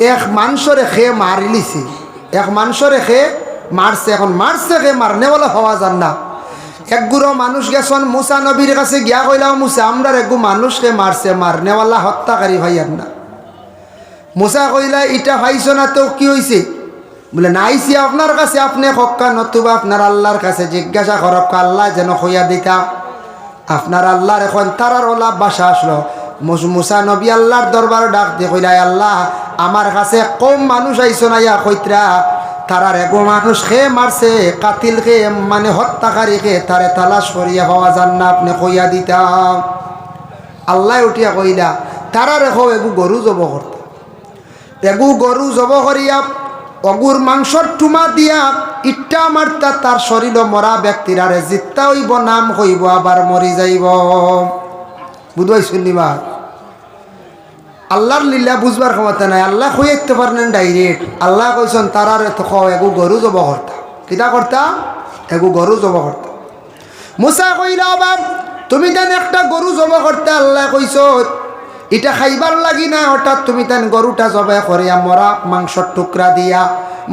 এক মানুষরে খেয়ে মারিলিছে, এক মানুষরে খেয়ে মারছে, এখন মারছে খেয়ে মারনে বলে হওয়া যান না। এক গুড়ো মানুষ গেছন মুসা নবীর কাছে গিয়া কইলাম মুসা আমরা একগু মানুষকে মারছে, মারনেওয়ালা হত্যাকারী ভাইয়ার না। মুসা কইলা ইটা ভাইছ না তো কি হয়েছে? বলে নাইছি আপনার কাছে, আপনি হক্কা নতুবা আপনার আল্লাহর কাছে জিজ্ঞাসা করক, আল্লাহ যেন হইয়া দিতা। আপনার আল্লাহর এখন তারার ওলা বাসা আসলো। মুসা নবী আল্লাহর দরবার ডাক দিয়ে কইলা আল্লাহ আমার কাছে কম মানুষ আইসো না ইয়া কইত্রা তারার এগো মানুষ খেয়ে মারছে, কাতিল খেয়ে মানে হত্যাকারী খেয়ে তারে তালাশ করিয়া পাওয়া যান না, আপনি কইয়া দিতা। আল্লাহ উঠিয়া কইলা তারার এগো এগু গরু জব করতা, এগু গরু জব করিয়া অগুর মাংসর টুমা দিয়া ইটা মারতা, তার শরীর মরা ব্যক্তির আরে জিত্তা হইব, নাম হইব, আবার মরি যাইব। বুঝবাই শুনিবা আল্লাহর লীলা বুঝবার ক্ষমতা নাই, আল্লাহ হইতে পারেন ডাইরেক্ট। আল্লাহ কইসন তারারে তো এগু গরু জব করতা, কিতা করতা? এগু গরু জব করতা। মুসা কইলা বাপ তুমি তেন একটা গরু জব করতে, আল্লাহ কইস এটা খাইবার লাগি না, হঠাৎ তুমি তেন গরুটা জবে করিয়া মরা মাংসর টুকরা দিয়া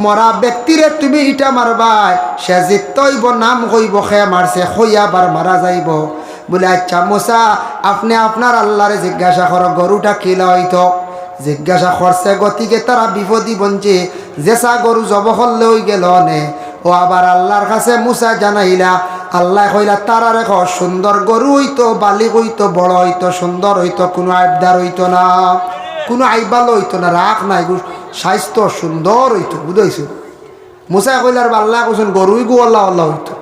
মরা ব্যক্তিরে তুমি ইটা মারবাই, সে জিতইব, নাম হইব, খে মারছে হইয়াবার মারা যাইব। বলে আচ্ছা মুসা আপনি আপনার আল্লাহরে জিজ্ঞাসা করো গরুটা কিলা হইতো। জিজ্ঞাসা করছে গতিকে তারা বিপদী বঞ্চে জেসা গরু জব করলে হই গেল নে। ও আবার আল্লাহর কাছে মুসা জানাইলা, আল্লাহ কইলা তারা রেখো সুন্দর গরু হইতো, বালিক হইতো, বড় হইতো, সুন্দর হইতো, কোনো আইবদার হইতো না, কোনো আইবালো হইতো না, রাখ নাই, স্বাস্থ্য সুন্দর হইতো। বুঝাইছো? মুসা কইলার আল্লাহ কইছেন গরুই গু আল্লাহ আল্লাহ হইতো।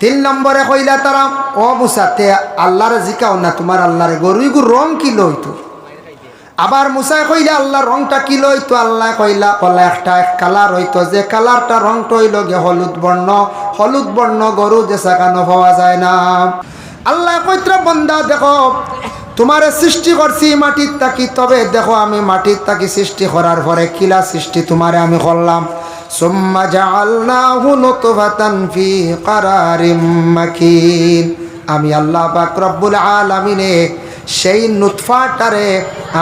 3 নম্বরে কইলা তারা ও মুসা তে আল্লাহরে জিকাও না তোমার আল্লাহরে গরুই গু রং কি লইতো। আবার মুসা কইলা আল্লাহ রংটা কি লইতো। আল্লাহ কইলা বলে একটা এক কালার হইতো, যে কালারটা রংটা হইল গে হলুদ বর্ণ, হলুদ বর্ণ গরু যে সাকানো পাওয়া যায় না। আল্লাহ কইত্রা বন্দা দেখো তোমারে সৃষ্টি করছি মাটির তাকি, তবে দেখো আমি মাটির তাকি সৃষ্টি করার পরে কিলা সৃষ্টি তোমারে আমি করলাম। সুম্মা জাআলনাহু নুতফাতান ফি কারারিম মাকিন। আমি আল্লাহ পাক রব্বুল আলামিনে সেই নুতফাটারে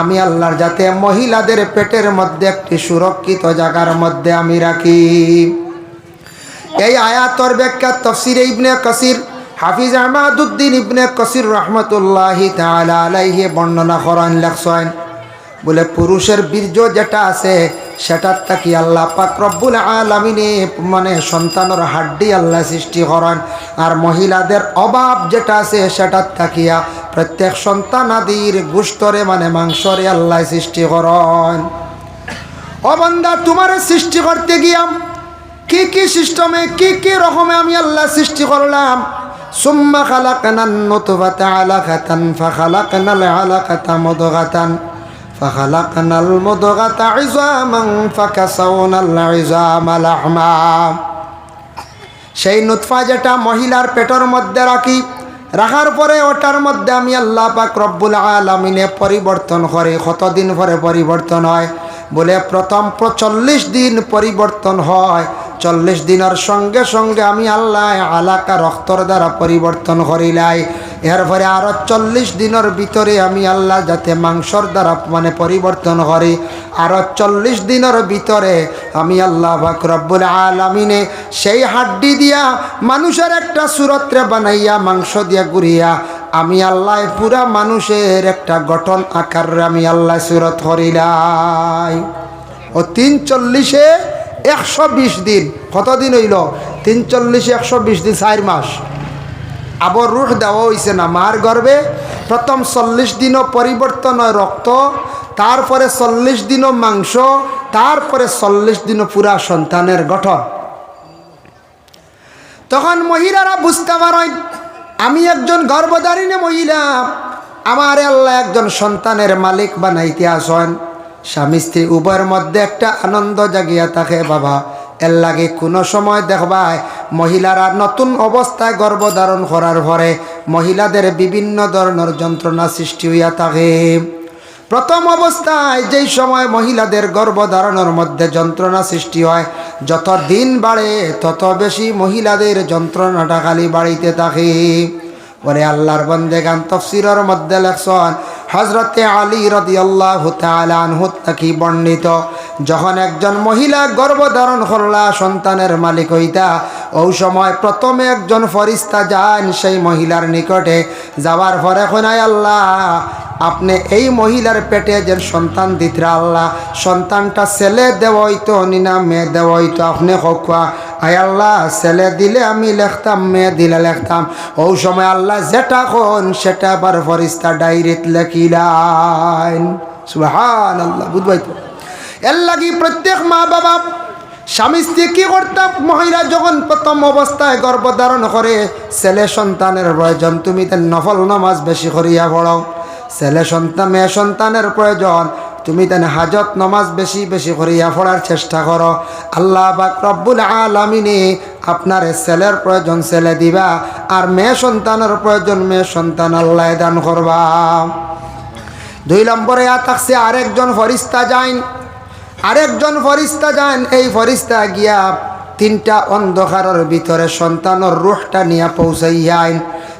আমি আল্লাহর যাতে মহিলাদের পেটের মধ্যে একটি সুরক্ষিত জায়গার মধ্যে আমি রাখি। এই আয়াতর ব্যাখ্যা তাফসীরে ইবনে কাসির হাফিজ আহমদউদ্দিন ইবনে কাসির রহমতুল্লাহি তাআলা আলাইহি বর্ণনা করেন, লেখছেন বলে পুরুষের বীর্য যেটা আছে সেটার থাকি আল্লাহ পাক রব্বুল আলামিনে মানে সন্তানের হাড্ডি আল্লাহ সৃষ্টি করেন, আর মহিলাদের অভাব যেটা আছে সেটার থাকিয়া প্রত্যেক সন্তানাদির গোশতরে মানে মাংসরে আল্লাহ সৃষ্টি করেন। ও বান্দা তোমার সৃষ্টি করতে গিয়া কি কি সিস্টেমে কি কি রকমে আমি আল্লাহ সৃষ্টি করলাম। সুম্মা খালাকনান নুতফাতা আলাকাতান ফাখালাকনাল আলাকাতা মুদগাতান ফাখালাকনাল মুদগাতা ইযামান ফাকাসাওনাল ইযামা লাহমা। সেই নুতফা যেটা মহিলার পেটের মধ্যে রাখার পরে ওটার মধ্যে আমি আল্লাহ পাক রব্বুল আলামিনে পরিবর্তন করে। কতদিন পরে পরিবর্তন হয়? বলে প্রথম 40 দিন পরিবর্তন হয়। 40 দিনের সঙ্গে সঙ্গে আমি আল্লাহ আলাকা রক্তর দ্বারা পরিবর্তন করিলাই। এরপরে আরো 40 দিনের ভিতরে আমি আল্লাহ যাতে মাংসর দ্বারা মানে পরিবর্তন করি। আরো 40 দিনের ভিতরে আমি আল্লাহ পাক রব্বুল আলামিনে সেই হাড্ডি দিয়া মানুষের একটা সুরত্রে বানাইয়া মাংস দিয়া গুড়িয়া আমি আল্লাহ পুরা মানুষের একটা গঠন আকার আমি আল্লাহ সুরত করিলাই। ও 340-এ 120 দিন। কতদিন হইল? 340-এ 120 দিন, 4 মাস। আবার রুহ দেওয়া হয়েছে না মার গর্ভে। প্রথম 40 দিনও পরিবর্তন হয় রক্ত, তারপরে 40 দিনও মাংস, তারপরে 40 দিনও পুরা সন্তানের গঠন। তখন মহিলারা বুঝতে পারেন আমি একজন গর্ভধারিণী মহিলা, আমার আল্লাহ একজন সন্তানের মালিক বানাইতে আসেন। স্বামী স্ত্রী উভয়ের মধ্যে একটা আনন্দ জাগিয়া থাকে বাবা। এর লাগে কোনো সময় দেখবায় মহিলারা নতুন অবস্থায় গর্ভধারণ করার পরে মহিলাদের বিভিন্ন ধরনের যন্ত্রণা সৃষ্টি হইয়া থাকে। প্রথম অবস্থায় যেই সময় মহিলাদের গর্ভধারণের মধ্যে যন্ত্রণা সৃষ্টি হয়, যত দিন বাড়ে তত বেশি মহিলাদের যন্ত্রণাটা খালি বাড়িতে থাকে। ওরে আল্লাহর বান্দেগান তাফসীরের মধ্যে লেখছেন হযরতে আলী রাদিয়াল্লাহু তাআলা আনহু থেকে বর্ণিত, যখন একজন মহিলা গর্ভধারণ করলা, সন্তানের মালিক হইতা, ওই সময় প্রথমে একজন ফেরেশতা যান সেই মহিলার নিকটে। যাওয়ার পরে কয়, আল্লাহ আপনি এই মহিলার পেটে যে সন্তান দিতরা, আল্লাহ সন্তানটা ছেলে দেওয়াইতো না মেয়ে দেওয়াইতো, আপনি কোয়া। আয় আল্লাহ ছেলে দিলে আমি লিখতাম, মেয়ে দিলে লিখতাম। ওই সময় আল্লাহ যেটা কোন সেটা আবার ফেরেশতা ডাইরেক্ট লিখিলেন। সুবহানাল্লাহ। বুঝবাই তো এর লাগি প্রত্যেক মা বাবা স্বামী স্ত্রী কি করতাম, মহিলা যখন প্রথম অবস্থায় গর্ভধারণ করে, ছেলে সন্তানের প্রয়োজন, তুমি তার নফল নামাজ বেশি করিয়া পড়ো। ছেলে সন্তান মেয়ে সন্তানের প্রয়োজন, তুমি তার হাজত নামাজ বেশি বেশি করিয়া পড়ার চেষ্টা করো। আল্লাহ পাক রব্বুল আলামিনে আপনার ছেলের প্রয়োজন ছেলে দিবা, আর মেয়ে সন্তানের প্রয়োজন মেয়ে সন্তান আল্লাহ দান করবা। 2 নম্বরে থাকছে আরেকজন ফেরেশতা যান, এই ফেরেশতা গিয়া 3টা অন্ধকারের ভিতরে সন্তানের রূহটা নিয়ে পৌঁছাইয়াইন।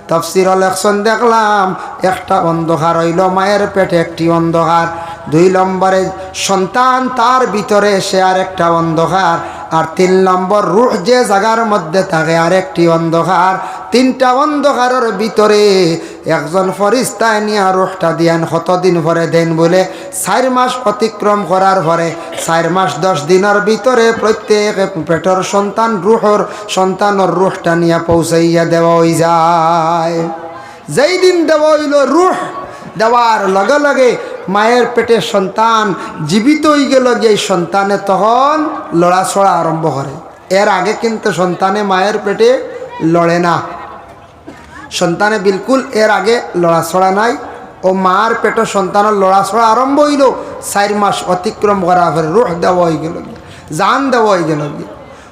তাফসীর লেখছেন দেখলাম, একটা অন্ধকার হইল মায়ের পেটে একটি অন্ধকার, 2 নম্বরে সন্তান তার ভিতরে সে আরেকটা অন্ধকার, আর 3 নম্বর রূহ যে জায়গার মধ্যে থাকে আরেকটি অন্ধকার। 3টা অন্ধকারের ভিতরে একজন ফেরেশতা নিয়ে রূহটা দিয়ান। কতদিন পরে দেন বলে 4 মাস অতিক্রম করার পরে 4 মাস 10 দিনের ভিতরে প্রত্যেক পেটের সন্তানের রূহটা নিয়ে পৌঁছাইয়া দেওয়া হয়ে যায়। যেই দিন দেওয়া হইল রূহ দেওয়ার লগে লগে মায়ের পেটে সন্তান জীবিত হয়ে গেল, যে সন্তানে তখন লড়াছড়া আরম্ভ করে। এর আগে কিন্তু সন্তানে মায়ের পেটে লড়ে না, সন্তানে বিলকুল এর আগে লড়াছড়া নাই। ও মার পেটে সন্তানের লড়াছড়া আরম্ভ হইল, 4 মাস অতিক্রম করার পরে রূহ দেওয়া হয়ে গেল, জান দেওয়া হয়ে গেল।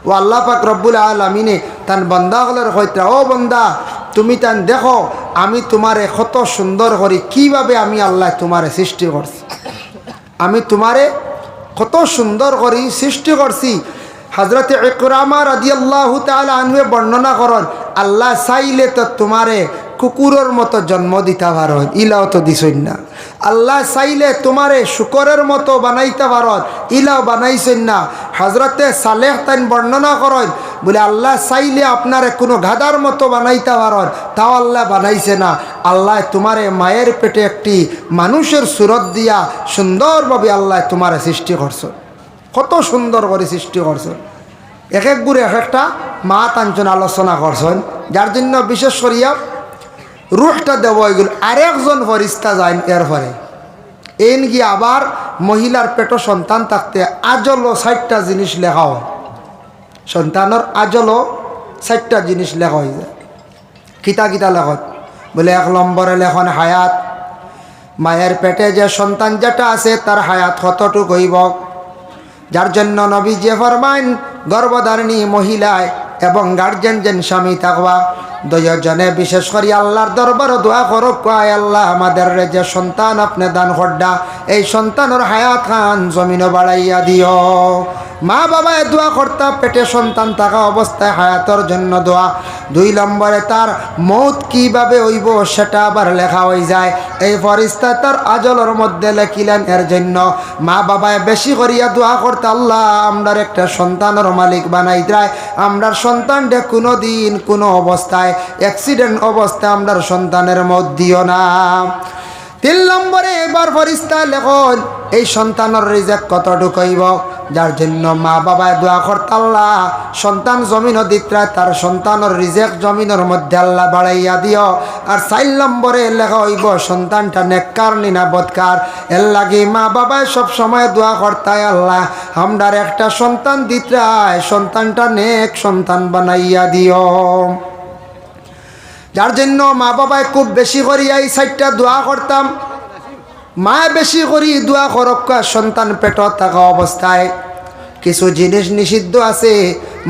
ও আল্লাহ পাক রব্বুল আলামিনে তান বান্দাগুলোর কইতা, ও বান্দা তুমি তান দেখো আমি তোমারে কত সুন্দর করি, কিভাবে আমি আল্লাহ তোমারে সৃষ্টি করছি, আমি তোমারে কত সুন্দর করি সৃষ্টি করছি। হযরতে ইকরামা রাদিয়াল্লাহু তাআলা আনহু বর্ণনা করেন, আল্লাহ চাইলে তো তোমারে কুকুরের মতো জন্ম দিতে পারেন, ইলাও তো দিছেন না। আল্লাহ চাইলে তোমারে শুকরের মতো বানাইতে পারেন, ইলাও বানাইছেন না। হযরতে সালেহ তাইন বর্ণনা করেন, বলে আল্লাহ চাইলে আপনারে কোনো গাধার মতো বানাইতে পারেন, তাও আল্লাহ বানাইছে না। আল্লাহ তোমারে মায়ের পেটে একটি মানুষের সুরত দিয়া সুন্দরভাবে আল্লাহ তোমারে সৃষ্টি করছেন, কত সুন্দর করে সৃষ্টি করছেন। এক এক গুড়ে এক একটা মা তাঞ্চন আলোচনা করছেন, যার জন্য বিশেষ করিয়া রূহটা দেওয়া হয়ে গেল। আরেকজন ফেরেশতা যায় এরপরে এন গিয়ে আবার মহিলার পেটে সন্তান থাকতে আজলও 4টা জিনিস লেখা হয়, সন্তানের আজলও 4টা জিনিস লেখা হয়ে যায়। কিতা কিতা লেখন বলে, 1 নম্বরে লেখন হায়াত, মায়ের পেটে যে সন্তান যেটা আছে তার হায়াত কতটুকু হইব, যার জন্য নবীজি ফরমাইন গর্ভধারিণী মহিলায় এবং গার্জেন যেন স্বামী থাকবা 2 জনে বিশেষ করে আল্লাহর দরবারে দোয়া করো, কয় আল্লাহ আমাদের যে সন্তান আপনি দান করডা, এই সন্তানের হায়াত খান জমিনও বাড়াইয়া দিও। মা বাবায় দোয়া করতা পেটে সন্তান থাকা অবস্থায় হায়াতের জন্য দোয়া। 2 নম্বরে তার মৌত কিভাবে হইব সেটা আবার লেখা হয়ে যায়। এই ফেরেশতা তার আজলের মধ্যে লেখিলেন। এর জন্য মা বাবায় বেশি করিয়া দোয়া করতে, আল্লাহ আমরার একটা সন্তানের মালিক বানাই দেয়, আমরার সন্তানটা কোনো দিন কোনো অবস্থায় অ্যাক্সিডেন্ট অবস্থায় আমরার সন্তানের মত দিও না। 3 নম্বরে এবার ফেরেশতা লেখন এই সন্তানের রিজিক কতটুকু হইব, যার জন্য মা বাবায় দোয়া করতে, আল্লাহ সন্তান জমিনও দিত্রা তার সন্তানের রিজিক জমিনের মধ্যে আল্লাহ বাড়াইয়া দিও। আর 4 নম্বরে লেখা হইব সন্তানটা নেককার নিনা বদকার। এর লাগে মা বাবায় সব সময় দোয়া করতায়, আল্লাহ আমরার একটা সন্তান দিত্রায় সন্তানটা নেক সন্তান বানাইয়া দিও। যার জন্য মা বাবায় খুব বেশি করিয়া এই 4টা দোয়া করতাম। মা বেশি করি দোয়া করক সন্তান পেট থাকা অবস্থায়। কিছু জিনিস নিষিদ্ধ আছে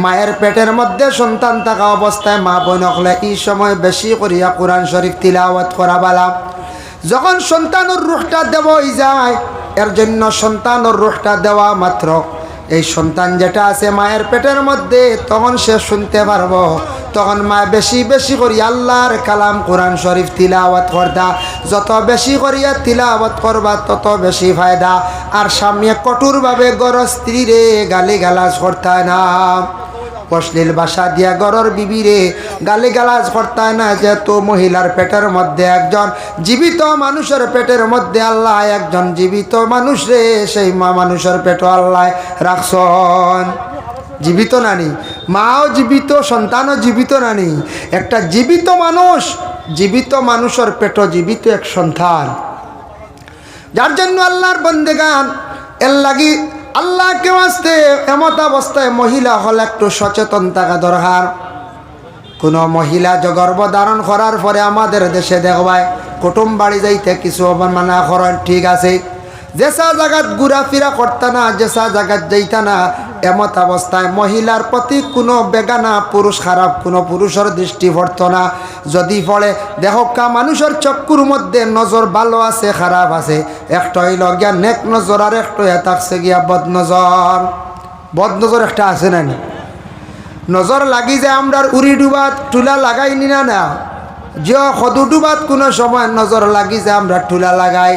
মায়ের পেটের মধ্যে সন্তান থাকা অবস্থায়, মা বোন হলে এই সময় বেশি করিয়া কোরআন শরীফ তিলাওয়াত করা বালা। যখন সন্তানের রূহটা দেওয়া হয়ে যায়, এর জন্য সন্তানের রূহটা দেওয়া মাত্র এই সন্তান যেটা আছে মায়ের পেটের মধ্যে, তখন সে শুনতে পারবো তখন মা বেশি বেশি করি আল্লাহর কালাম কোরআন শরীফ তিলাওয়াত করতা। যত বেশি করিয়া তিলাওয়াত করবা তত বেশি ফায়দা। আর স্বামী কঠোরভাবে গড় স্ত্রীরে গালি গালাজ করতায় না, অশ্লীল ভাষা দিয়া গড়র বিবিরে গালি গালাজ করতায় না। যেহেতু মহিলার পেটের মধ্যে একজন জীবিত মানুষের পেটের মধ্যে আল্লাহ একজন জীবিত মানুষ রে, সেই মা মানুষের পেটও আল্লাহ রাখছন জীবিত নানি, মাও জীবিত, সন্তানও জীবিত নানি। একটা জীবিত মানুষ, জীবিত মানুষের পেটও জীবিত এক সন্তান। যার জন্য আল্লাহর বন্দেগান এর লাগি আল্লাহকে আসতে এমত অবস্থায় মহিলা হল একটু সচেতন থাকা দরকার। কোনো মহিলা গর্ভ ধারণ করার পরে আমাদের দেশে দেখবায় কুটুম বাড়ি যাইতে কিছু মানা করেন, ঠিক আছে, যেসা জায়গাত ঘুরাফিরা করতা না, যেসা জায়গাত যাইতা না, এমত অবস্থায় মহিলার প্রতি কোনো বেগানা পুরুষ খারাপ কোনো পুরুষের দৃষ্টি পড়ত না। যদি পড়ে দেখকা মানুষের চক্ষুর মধ্যে নজর ভালো আছে খারাপ আছে, একটা হইল গিয়া নেক নজর আর একটা থাকছে গিয়া বদনজর। বদনজর একটা আছে না, নজর লাগি যে আমরা উড়ি ডুবাত টুলা লাগাইনি না, না যে সদু ডুবাত কোনো সময় নজর লাগি যে আমরা টুলা লাগাই।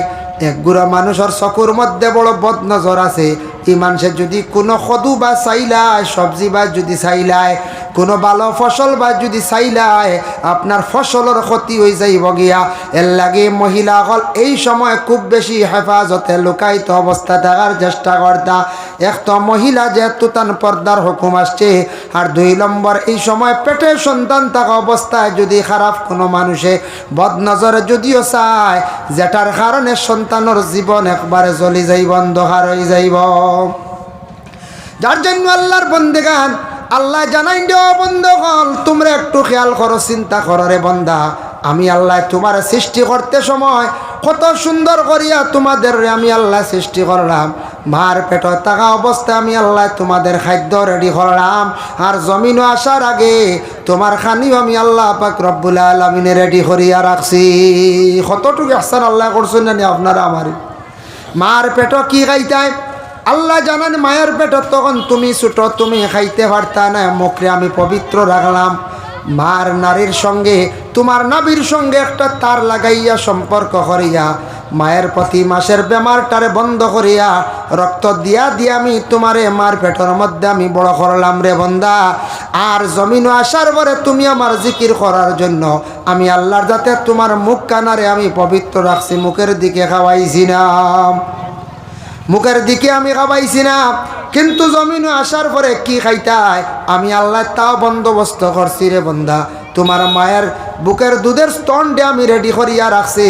একগুড়া মানুষের চকুর মধ্যে বড় বদ নজর আছে। এই মানুষের যদি কোনো সদু বা চাইলায়, সবজি বা যদি চাইলায়, কোনো ভালো ফসল বা যদি চাইলায়, আপনার ফসলের ক্ষতি হয়ে যাইব গিয়া। এর লাগে মহিলাসকল এই সময় খুব বেশি হেফাজতে লুকায়িত অবস্থা থাকার চেষ্টা করতা। এক তো মহিলা যেহেতু তার পর্দার হুকুম আসছে, আর 2 নম্বর এই সময় পেটে সন্তান থাকা অবস্থায় যদি খারাপ কোনো মানুষে বদনজরে যদিও চায়, যেটার কারণে সন্তানের জীবন একবারে জ্বলি যাইব, অন্ধকার হয়ে যাইব। যার জন্য আল্লাহর বন্দেগান আল্লাহ জানাই দেওয়া বন্ধুগণ, তোমরা একটু খেয়াল করো, চিন্তা করো রে বন্দা, আমি আল্লাহ তোমার সৃষ্টি করতে সময় কত সুন্দর করিয়া তোমাদের আমি আল্লাহ সৃষ্টি করলাম। মার পেট থাকা অবস্থায় আমি আল্লাহ তোমাদের খাদ্য রেডি করলাম, আর জমিনও আসার আগে তোমার খানিও আমি আল্লাহ পাক রব্বুল আলামিনে রেডি করিয়া রাখছি। কতটুকু আহসান আল্লাহ করছেন জানি আপনারা আমারই। মার পেট কি খাইতায় আল্লাহ জানান, মায়ের পেট তখন তুমি ছোট, তুমি খাইতে পারতা না, মুখে আমি পবিত্র রাখলাম। মার নারীর সঙ্গে তোমার নাবির সঙ্গে একটা তার লাগাইয়া সম্পর্ক করিয়া মায়ের প্রতি মাসের বেমারটারে বন্ধ করিয়া রক্ত দিয়া দিয়া আমি তোমারে মার পেটের মধ্যে আমি বড় করলাম রে বন্দা। আর জমিনও আসার পরে তুমি আমার জিকির করার জন্য আমি আল্লাহর যাতে তোমার মুখ কানারে আমি পবিত্র রাখছি, মুখের দিকে খাওয়াইছি না, মুখের দিকে আমি খাওয়াইছি না। কিন্তু জমিনও আসার পরে কি খাইতায় আমি আল্লাহ তাও বন্দোবস্ত করছি রে বন্দা। তোমার মায়ের বুকের দুধের স্তনটা আমি রেডি করিয়া রাখছি,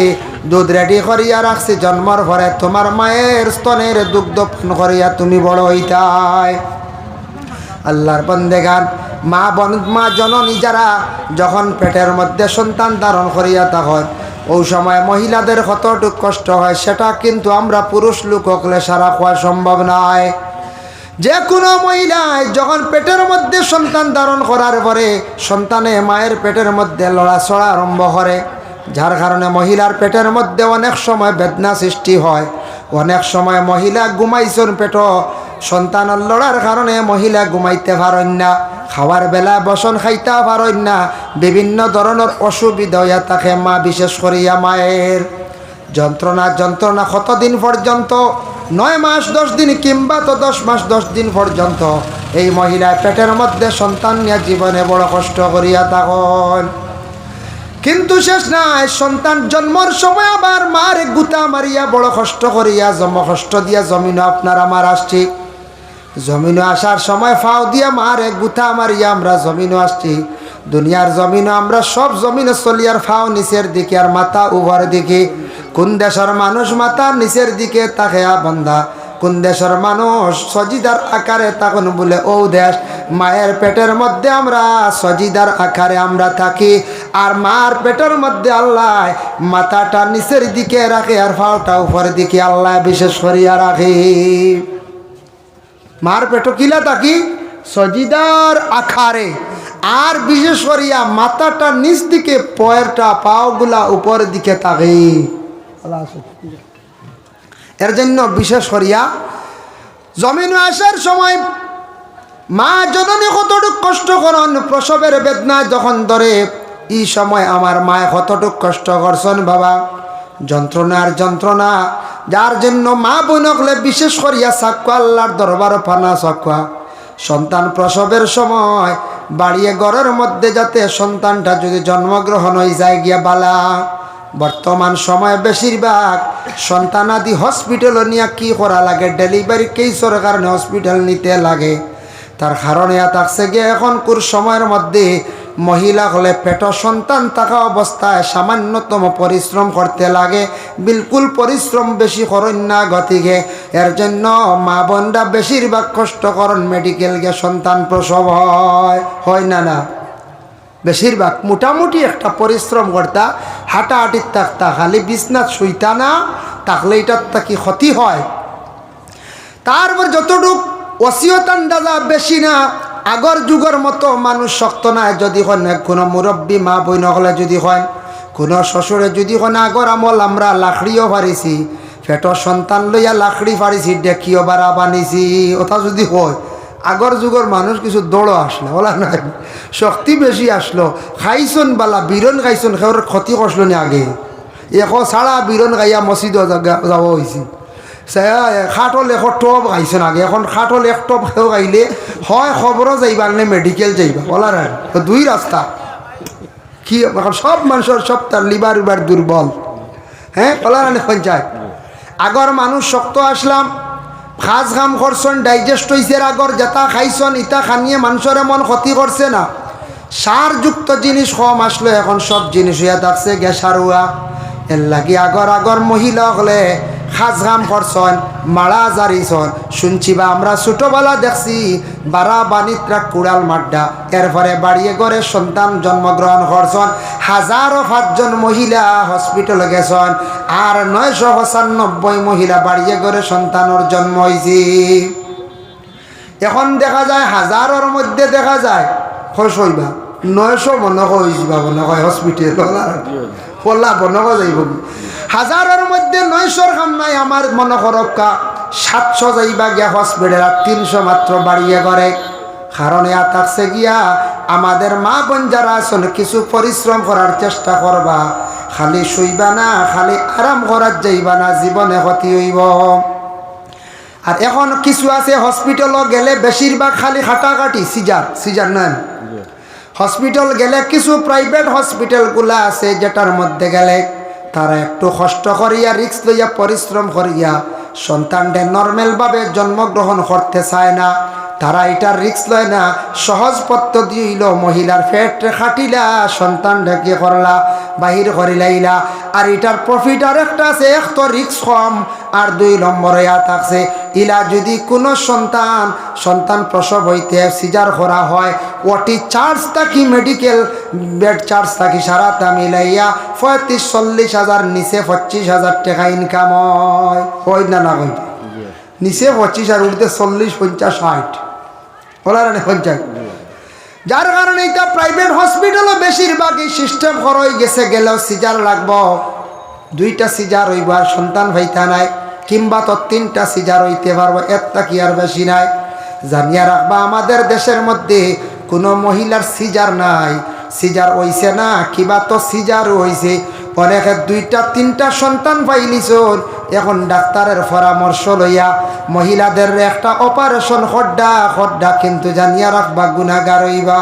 দুধ রেডি করিয়া রাখছি। জন্মর পরে তোমার মায়ের স্তনের দুগ্ধ পান করিয়া তুমি বড় হইতায়। আল্লাহর বন্দেগান মা জননী যারা যখন পেটের মধ্যে সন্তান ধারণ করিয়া তখন ওই সময় মহিলাদের কতটুকু কষ্ট হয় সেটা কিন্তু আমরা পুরুষ লোক হলে সারা খাওয়া সম্ভব নয়। যে কোনো মহিলায় যখন পেটের মধ্যে সন্তান ধারণ করার পরে সন্তানে মায়ের পেটের মধ্যে লড়াচড়া আরম্ভ করে, যার কারণে মহিলার পেটের মধ্যে অনেক সময় বেদনা সৃষ্টি হয়। অনেক সময় মহিলা ঘুমাইছেন পেট, সন্তানের লড়ার কারণে মহিলা ঘুমাইতে পারেন না, খাওয়ার বেলা বসন খাইতে পারেন না, বিভিন্ন ধরনের অসুবিধা হইয়া থাকে। মা বিশেষ করিয়া মায়ের যন্ত্রণা কতদিন পর্যন্ত, 9 মাস 10 দিন কিংবা তো 10 মাস 10 দিন পর্যন্ত এই মহিলা পেটের মধ্যে সন্তান নিয়ে জীবনে বড় কষ্ট করিয়া থাকেন। কিন্তু শেষ নাই, সন্তান জন্মর সময় আবার মার গুতা মারিয়া বড় কষ্ট করিয়া কষ্ট দিয়া জমিনও আপনার আমার আসছি। জমিনও আসার সময় ফাও দিয়া মার গুতা মারিয়া আমরা জমিনও আসছি। দুনিয়ার জমিনও আমরা সব জমিনে চলি আর ফাও নিচের দিকে আর মাথা উপর দিকে। কোন দেশের মানুষ মাথা নিচের দিকে তাকে বন্ধা, কোন দেশের মানুষ সজিদার আকারে তখন বলে ও দেশ। মায়ের পেটের মধ্যে আমরা সজিদার আকারে আমরা থাকি, আর মার পেটের মধ্যে আল্লাহ মাথাটা নিচের দিকে রাখে আর ফাওটা উপরের দিকে আল্লাহ বিশেষ করিয়া রাখে। মার পেট কিলা থাকি সজিদার আকারে, আর বিশেষ করিয়া মাথাটা নিচ দিকে, পয়েরটা পাওগুলা উপরের দিকে থাকে। এর জন্য বিশেষ করিয়া জমিন আসার সময় মা জননী কতটুক কষ্ট করেন প্রসবের বেদনা যখন ধরে, এই সময় আমার মায় কতটুক কষ্ট করছেন বাবা। যন্ত্রণার যন্ত্রণা, যার জন্য মা বোনকলে বিশেষ করিয়া সাক্কা আল্লাহর দরবার ফানা সাক্কা সন্তান প্রসবের সময় বাড়িয়ে ঘরের মধ্যে যাতে সন্তানটা যদি জন্মগ্রহণ হয়ে যায় গিয়া বালা। বর্তমান সময়ে বেশিরভাগ সন্তানাদি হসপিটালে নিয়ে কি করা লাগে, ডেলিভারি কেসের কারণে হসপিটাল নিতে লাগে। তার কারণে থাকছে গিয়ে এখনকার সময়ের মধ্যে মহিলা হলে পেট সন্তান থাকা অবস্থায় সামান্যতম পরিশ্রম করতে লাগে, বিলকুল পরিশ্রম বেশি করেন না গতিকে। এর জন্য মা বোনরা বেশিরভাগ কষ্ট করেন মেডিকেল গিয়ে সন্তান প্রসব হয় না বেশিরভাগ মোটামুটি একটা পরিশ্রম করতা, হাঁটাহাঁটির থাকতা, খালি বিছনাথ শুইতা না থাকলে এটার তা কি ক্ষতি হয়। তারপর যতটুক ওসিয়ত আন্দাজা বেশি না, আগর যুগের মতো মানুষ শক্ত না। যদি হয় কোনো মুরব্বী মা বই হলে যদি হয় কোনো শ্বশুরে যদি হয় আগর আমল আমরা লাকড়িও পারিছি, পেটর সন্তান লইয়া লাকড়ি পারিছি, ডেকিও বাড়া বানিয়েছি, ওটা যদি হয় আগর যুগের মানুষ কিছু দৌড়ো আসলো বলা নাই, শক্তি বেশি আসলো। খাইছন বালা বিরন খাইছন, সেওর ক্ষতি করছিল না আগে। এখ ছাড়া বিরন গাইয়া মসজিদ যাব হয়েছি। খাটল এশ টপ খাইছেন আগে, এখন খাটল এক টপ খেয়েও খাইলে হয় খবরও যাইবা নে মেডিকেল যাইবা বলা নাই। দুই রাস্তা কি এখন সব মানুষের সব তার লিভার উবার দুর্বল, হ্যাঁ বলা নাই পঞ্চায়েত। আগর মানুষ শক্ত আসলাম, খাস খাম করছেন, ডাইজেস্ট হয়েছে, আগর যেটা খাইছেন ইটা খানিয়ে মানুষের এমন ক্ষতি করছে না। সারযুক্ত জিনিস কম আসলো, এখন সব জিনিস হইয়া থাকছে গ্যাসারুয়া। এর লাগি আগর মহিলা হলে খাস খাম করছেন, মারা জারিছন। শুনছি বা আমরা ছোটবেলা দেখছি বারা বানিত্রা কুড়াল মাড্ডা, এরপরে বাড়িয়ে করে সন্তান জন্মগ্রহণ করছেন। 1005 মহিলা হসপিটালে গেছেন, আর 995 মহিলা বাড়িয়ে করে সন্তানের জন্ম হয়েছে। এখন দেখা যায় 1000-এর মধ্যে দেখা যায় খোঁজ হইবা 900 মনে হয়েছি বা মনে হয় হসপিটাল পল্লা বনক যাইব। 1000-এর মধ্যে 900-র কাম নাই, আমার মনে করক্কা 700 যাইবা গিয়া হসপিটাল, 300 মাত্র বাড়িয়ে করে। কারণ ইয়া থাকছে গিয়া আমাদের মা বোন যারা আছেন কিছু পরিশ্রম করার চেষ্টা করবা, খালি শুইবা না, খালি আরাম করার যাইবা না, জীবনে ক্ষতি হইব। আর এখন কিছু আছে হসপিটালও গেলে বেশিরভাগ খালি খাটাকাটি, সিজার নেন। হসপিটাল গেলে কিছু প্রাইভেট হসপিটালগুলো আছে যেটার মধ্যে গেলে তারা একটু কষ্ট করিয়া রিস্ক লইয়া পরিশ্রম করিয়া সন্তানদের নর্মালভাবে জন্মগ্রহণ করতে চায় না। তারা এটার রিস্ক লয় না, সহজ পদ্ধতি হইল মহিলার পেট খাটিলা, সন্তান ঢেকে করলা, বাহির করিলাইলা। আর এটার প্রফিট আর একটা আছে, এক তো রিস্ক কম, আর 2 নম্বরে থাকছে ইলা যদি কোনো সন্তান প্রসব হইতে সিজার করা হয়, ওটি চার্জ থাকি মেডিকেল বেড চার্জ থাকি সারাটা মিলাইয়া 35-40 হাজার, নিচে 25,000 টাকা ইনকাম হয় না না কই নিচে 25 আর উঠতে 40-50-60 বলার পঞ্চায়েত। যার কারণে এটা প্রাইভেট হসপিটালও বেশিরভাগ এই সিস্টেম হয়ে গেছে, গেলেও সিজার লাগবো, 2টা সিজার হইব আর সন্তান ভাইতা নাই, কিংবা তো 3টা সিজার হইতে পারবো, একটা কি আর বেশি নাই। জানিয়া রাখবা আমাদের দেশের মধ্যে কোনো মহিলার সিজার নাই, সিজার হইছে না কিবা তো সিজারও হইছে, অনেকে 2টা-3টা সন্তান পাইলিছন। এখন ডাক্তারের পরামর্শ লইয়া মহিলাদের একটা অপারেশন খড্ডা কিন্তু জানিয়া রাখবা গুনাহগার হইবা।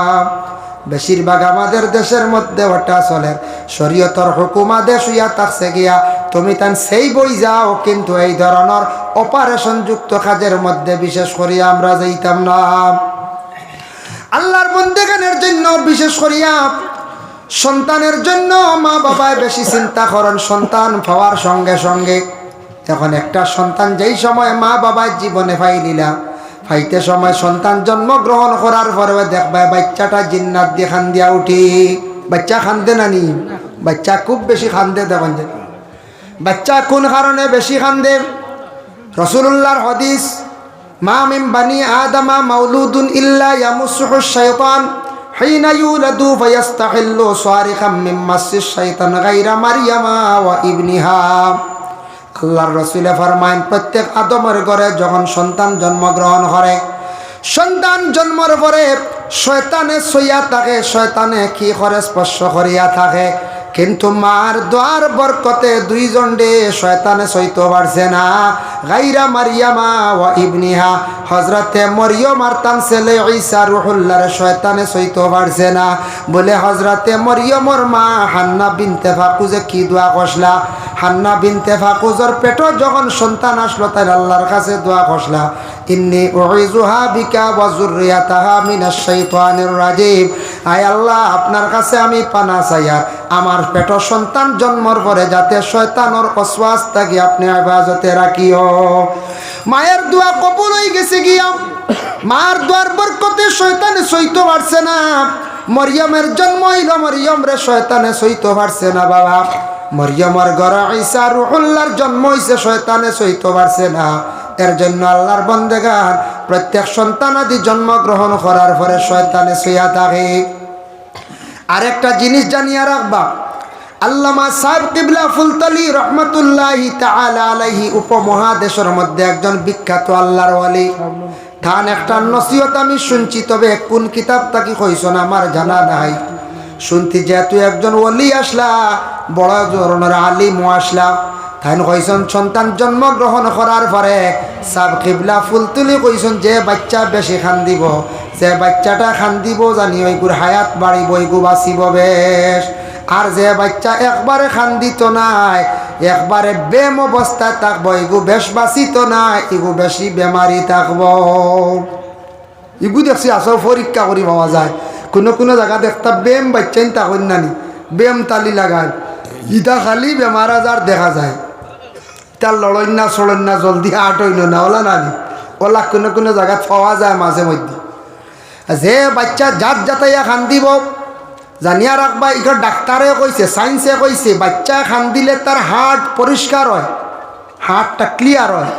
বেশিরভাগ আমাদের দেশের মধ্যে ওটা চলে, শরীয়তর হুকুমা দেশ হইয়া থাকছে গিয়া তুমি তান সেই বই যাও, কিন্তু এই ধরনের অপারেশন যুক্ত কাজের মধ্যে বিশেষ করিয়া আমরা যাইতাম না। আল্লাহর বন্দেগানের জন্য বিশেষ করিয়া সন্তানের জন্য মা বাবায় বেশি চিন্তা করেন। সন্তান পাওয়ার সঙ্গে সঙ্গে এখন একটা সন্তান যেই সময় মা বাবার জীবনে ফাইতে সময় সন্তান জন্মগ্রহণ করার পরে দেখবা বাচ্চাটা জিন্নাত দিয়ে খান্দিয়া উঠি। বাচ্চা খান্দে নানি, বাচ্চা খুব বেশি খান্দে। দেখেন যে বাচ্চা কোন কারণে বেশি খান্দে, রাসূলুল্লাহর হাদিস, মা মিন বানি আদমা মাউলুদুন ইল্লা ইয়ামুসুহু শাইতান হিনা ইউলাদু ফায়াস্তাহিল্লু সারিখাম মিন মাসিশ শাইতান গায়রা মারইয়ামা ওয়া ইবনিহা। আল্লাহর রাসূল ফরমায়েন প্রত্যেক আদমের ঘরে যখন সন্তান জন্মগ্রহণ করে, সন্তান জন্মর পরে শয়তানে সইয়া থাকে, শয়তানে কি করে স্পর্শ করিয়া থাকে, কিন্তু মার দোয়ার বরকতে দুইজন ডে শয়তানে সইতে পারছে না। গাইরা মারিয়ামা ওয়া ইবনিহা, হজরতে মরিয়ম আর তার ছেলে ঈসা রুহুল্লাহ শয়তানে সইতে পারছে না। বলে হজরতে মরিয়মর মা হান্না বিনতে ফাকুজে কি দোয়া কষলা, হান্না বিনতে ফাকুজের পেট যখন সন্তান আসলো তাই আল্লাহর কাছে দোয়া কষলা, ইন্নী উইযুহা বিকা ওয়া যুররিয়াতাহা মিনাশ শাইতানির রাজিম। আয় আল্লাহ, আপনার কাছে আমি পানা চাইয়া আমার পেট সন্তান জন্মর পরে যাতে শয়তানের ওয়াসওয়াস থেকে আপনি হেফাজতে রাখিও। মায়ের দোয়া কবুল হয়ে গেছে গিয়া, মার দোয়ার বরকতে শয়তানে সইতে পারছে না। মরিয়মের জন্ম হইল, মরিয়ম রে শয়তানে সইতে পারছে না বাবা। মরিয়মের ঘরে ঈসা রুহুল্লাহর জন্ম হইছে, শয়তানে সইতে পারছে না। এর জন্য আল্লাহর বন্দেগান প্রত্যেক সন্তানাদি জন্মগ্রহণ করার পরে শয়তানে সইয়া থাকে। আরেকটা জিনিস জানিয়া রাখবা, আল্লামা সাহেব কিবলা ফুলতলি রহমতুল্লাহি তাআলা আলাইহি উপমহাদেশের মধ্যে একজন বিখ্যাত আল্লাহর ওয়ালি। থান একটা নসিহত আমি শুনছি, তবে কোন কিতাব তাকি কইছ না আমার জানা নাই। শুনতি যেহেতু একজন ওলি আসলা, বড় ধরনের আলিম আসলা, তাইন কইসন সন্তান জন্মগ্রহণ করার পরে সাহেব কিবলা ফুলতলি কইসন যে বাচ্চা বেশি খান দিব, যে বাচ্চাটা খান দিব জানি ওইগুর হায়াত বাড়িব, ওইগু বাঁচিব বেশ। আর যে বাচ্চা একবারে খান দিত নাই, একবারে বেম অবস্থায় থাকবো, এগু বেশ বাঁচিত নাই, এগু বেশি বেমারি থাকবো। এগু দেখছি আসো পরীক্ষা করি পাওয়া যায়। কোনো কোনো জায়গা দেখতা বেম বাচ্চাই তাকন নানি, বেম তালি লাগায়, ইটা খালি বেমার আজার দেখা যায়। তার লড়ই না চড়ই না, জলদি আট হইল না, ওলা নানি ওলা কোনো কোনো জায়গা পাওয়া যায় মাঝে মধ্যে। যে বাচ্চা জাত জাতাইয়া খান দিব জানিয়া রাখবা, ইখন ডাক্তারে কইছে, সায়েন্সে কইছে, বাচ্চা খান দিলে তার হার্ট পরিষ্কার হয়, হার্টটা ক্লিয়ার হয়।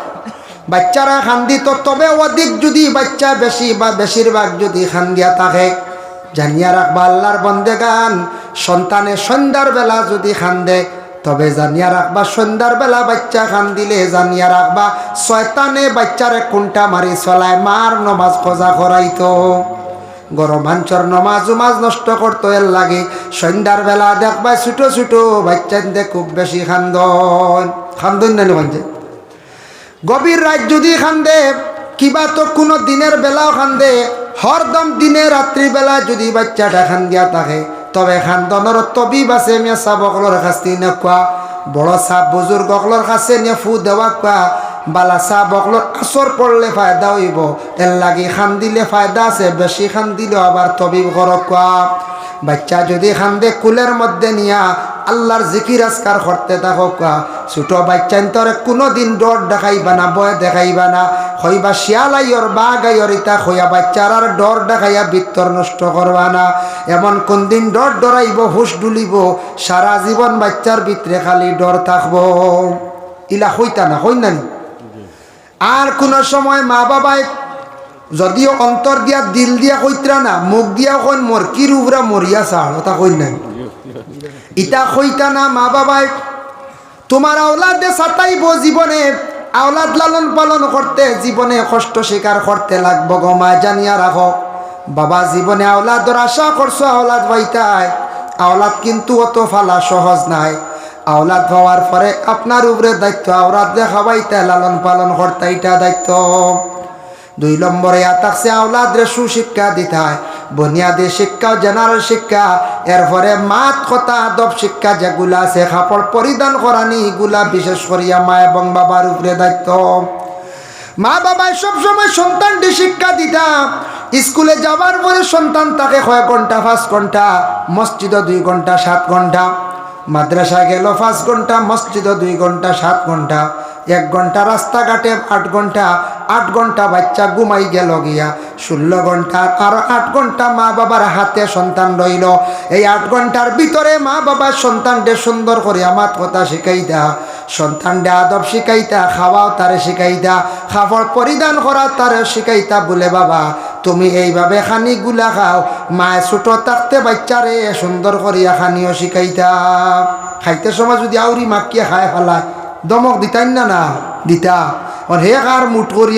বাচ্চারা খান দিত, তবে অধিক যদি বাচ্চা বেশি বা বেশিরভাগ যদি খান দিয়া থাকে, জানিয়া রাখবা আল্লাহর বন্দেগান সন্তানে সন্ধ্যার বেলা যদি খান দেয়, তবে জানিয়া রাখবা সন্ধ্যার বেলা বাচ্চা খান দিলে জানিয়া রাখবা শয়তানে বাচ্চারে কোনটা মারি চলায়, মার নমাজ খোঁজা করাইতো, গরম মাঞ্চর নমাজ উমাজ নষ্ট করতো। এর লাগে সন্ধ্যার বেলা দেখবা ছোটো ছোটো বাচ্চাদের খুব বেশি খান্দন নানি বাঞ্চে। গভীর রাত যদি খান্দে, কিবা তো কোনো দিনের বেলাও খান্দে, হরদম দিনে রাত্রিবেলা যদি বাচ্চাটা খান দিয়া থাকে, তবে খান্দনের তবিব আছে, মেয়ে সাহ অকলর কাছে নেকুয়া, বড় সাহ বুজুর্গ অকলর কাছে নিয়ে ফু দেওয়া কুয়া, বালা সাহ বকলর আসর পড়লে ফায়দা হইব। এর লাগে খান দিলে ফায়দা আছে, বেশি খান দিলেও আবার তবিব করক কুয়া। বাচ্চা যদি খান্দে কুলের মধ্যে নিয়া আল্লাহর জিকির আজকার করতে থাকো কুয়া। ছোট বাচ্চা তরে কোনোদিন ডর দেখাইবা না, ভয় দেখাইবা না, হইবা শিয়ালাইয়র বা গাইয়র ইতা হইয়া বাচ্চার আর ডর দেখাইয়া বিত্তর নষ্ট করবা না। এমন কোন দিন ডর ডরাইব, হুশ ডুলিব, সারা জীবন বাচ্চার ভিতরে খালি ডর থাকবো। ইলা হইতা না, হই না। আর কোন সময় মা বাবায় যদিও অন্তর দিয়া দিল দিয়া কইতরা না, মুখ দিয়া কইন মোর কি রুবরা মরিয়া ছাড়, ওটা কই নাই, ইটা কইতা না। মা বাবায় তোমার আওলাদে সাতাইব জীবনে, আওলাদ লালন পালন করতে জীবনে কষ্ট স্বীকার করতে লাগবো গো মা, জানিয়া রাখো। বাবা জীবনে আওলাদর আশা করছো, আওলাদ পাইতাই, আওলাদ কিন্তু অত ফালা সহজ নাই। আওলাদ হওয়ার পরে আপনার উপরে দায়িত্ব, আওলাদ খাওয়াইতে লালন পালন করতে, এটা দায়িত্ব। 2 নম্বরে থাকছে আওলাদ রে সুশিক্ষা দিতায়, বুনিয়াদী শিক্ষা, জেনারেল শিক্ষা, এরপরে মাত কথা আদব শিক্ষা যেগুলা আছে, কাপড় পরিধান করানি, এগুলা বিশেষ করিয়া মা এবং বাবার উপরে দায়িত্ব। মা বাবায় সবসময় সন্তানটি শিক্ষা দিতা। স্কুলে যাবার পরে সন্তান তাকে কয়েক ঘন্টা, 5 ঘন্টা, মসজিদে 2 ঘন্টা 7 ঘন্টা, মাদ্রাসা গেল 5 ঘন্টা, মসজিদে 2 ঘন্টা 7 ঘন্টা, 1 ঘন্টা রাস্তাঘাটে 8 ঘন্টা, 8 ঘন্টা বাচ্চা ঘুমাই গেল গিয়া, 16 ঘন্টা, আরো 8 ঘন্টা মা বাবার হাতে সন্তান রইল। এই 8 ঘন্টার ভিতরে মা বাবার সন্তানকে সুন্দর করে আমার কথা শিখাইতা, সন্তানকে আদব শিখাইতা, খাওয়াও তারে শিখাইতা, খাবার পরিধান করা তারে শিখাইতা। বলে বাবা তুমি এইভাবে খানি গুলা খাও, মায়ে ছোট থাকতে বাচ্চারে সুন্দর করিয়া খানিও শিখাইতা। খাইতে সময় যদি আউরি মাকিয়া খায় ফেলায়, দমক দিতাই না, না দিতা। আর হে কার মুঠ করি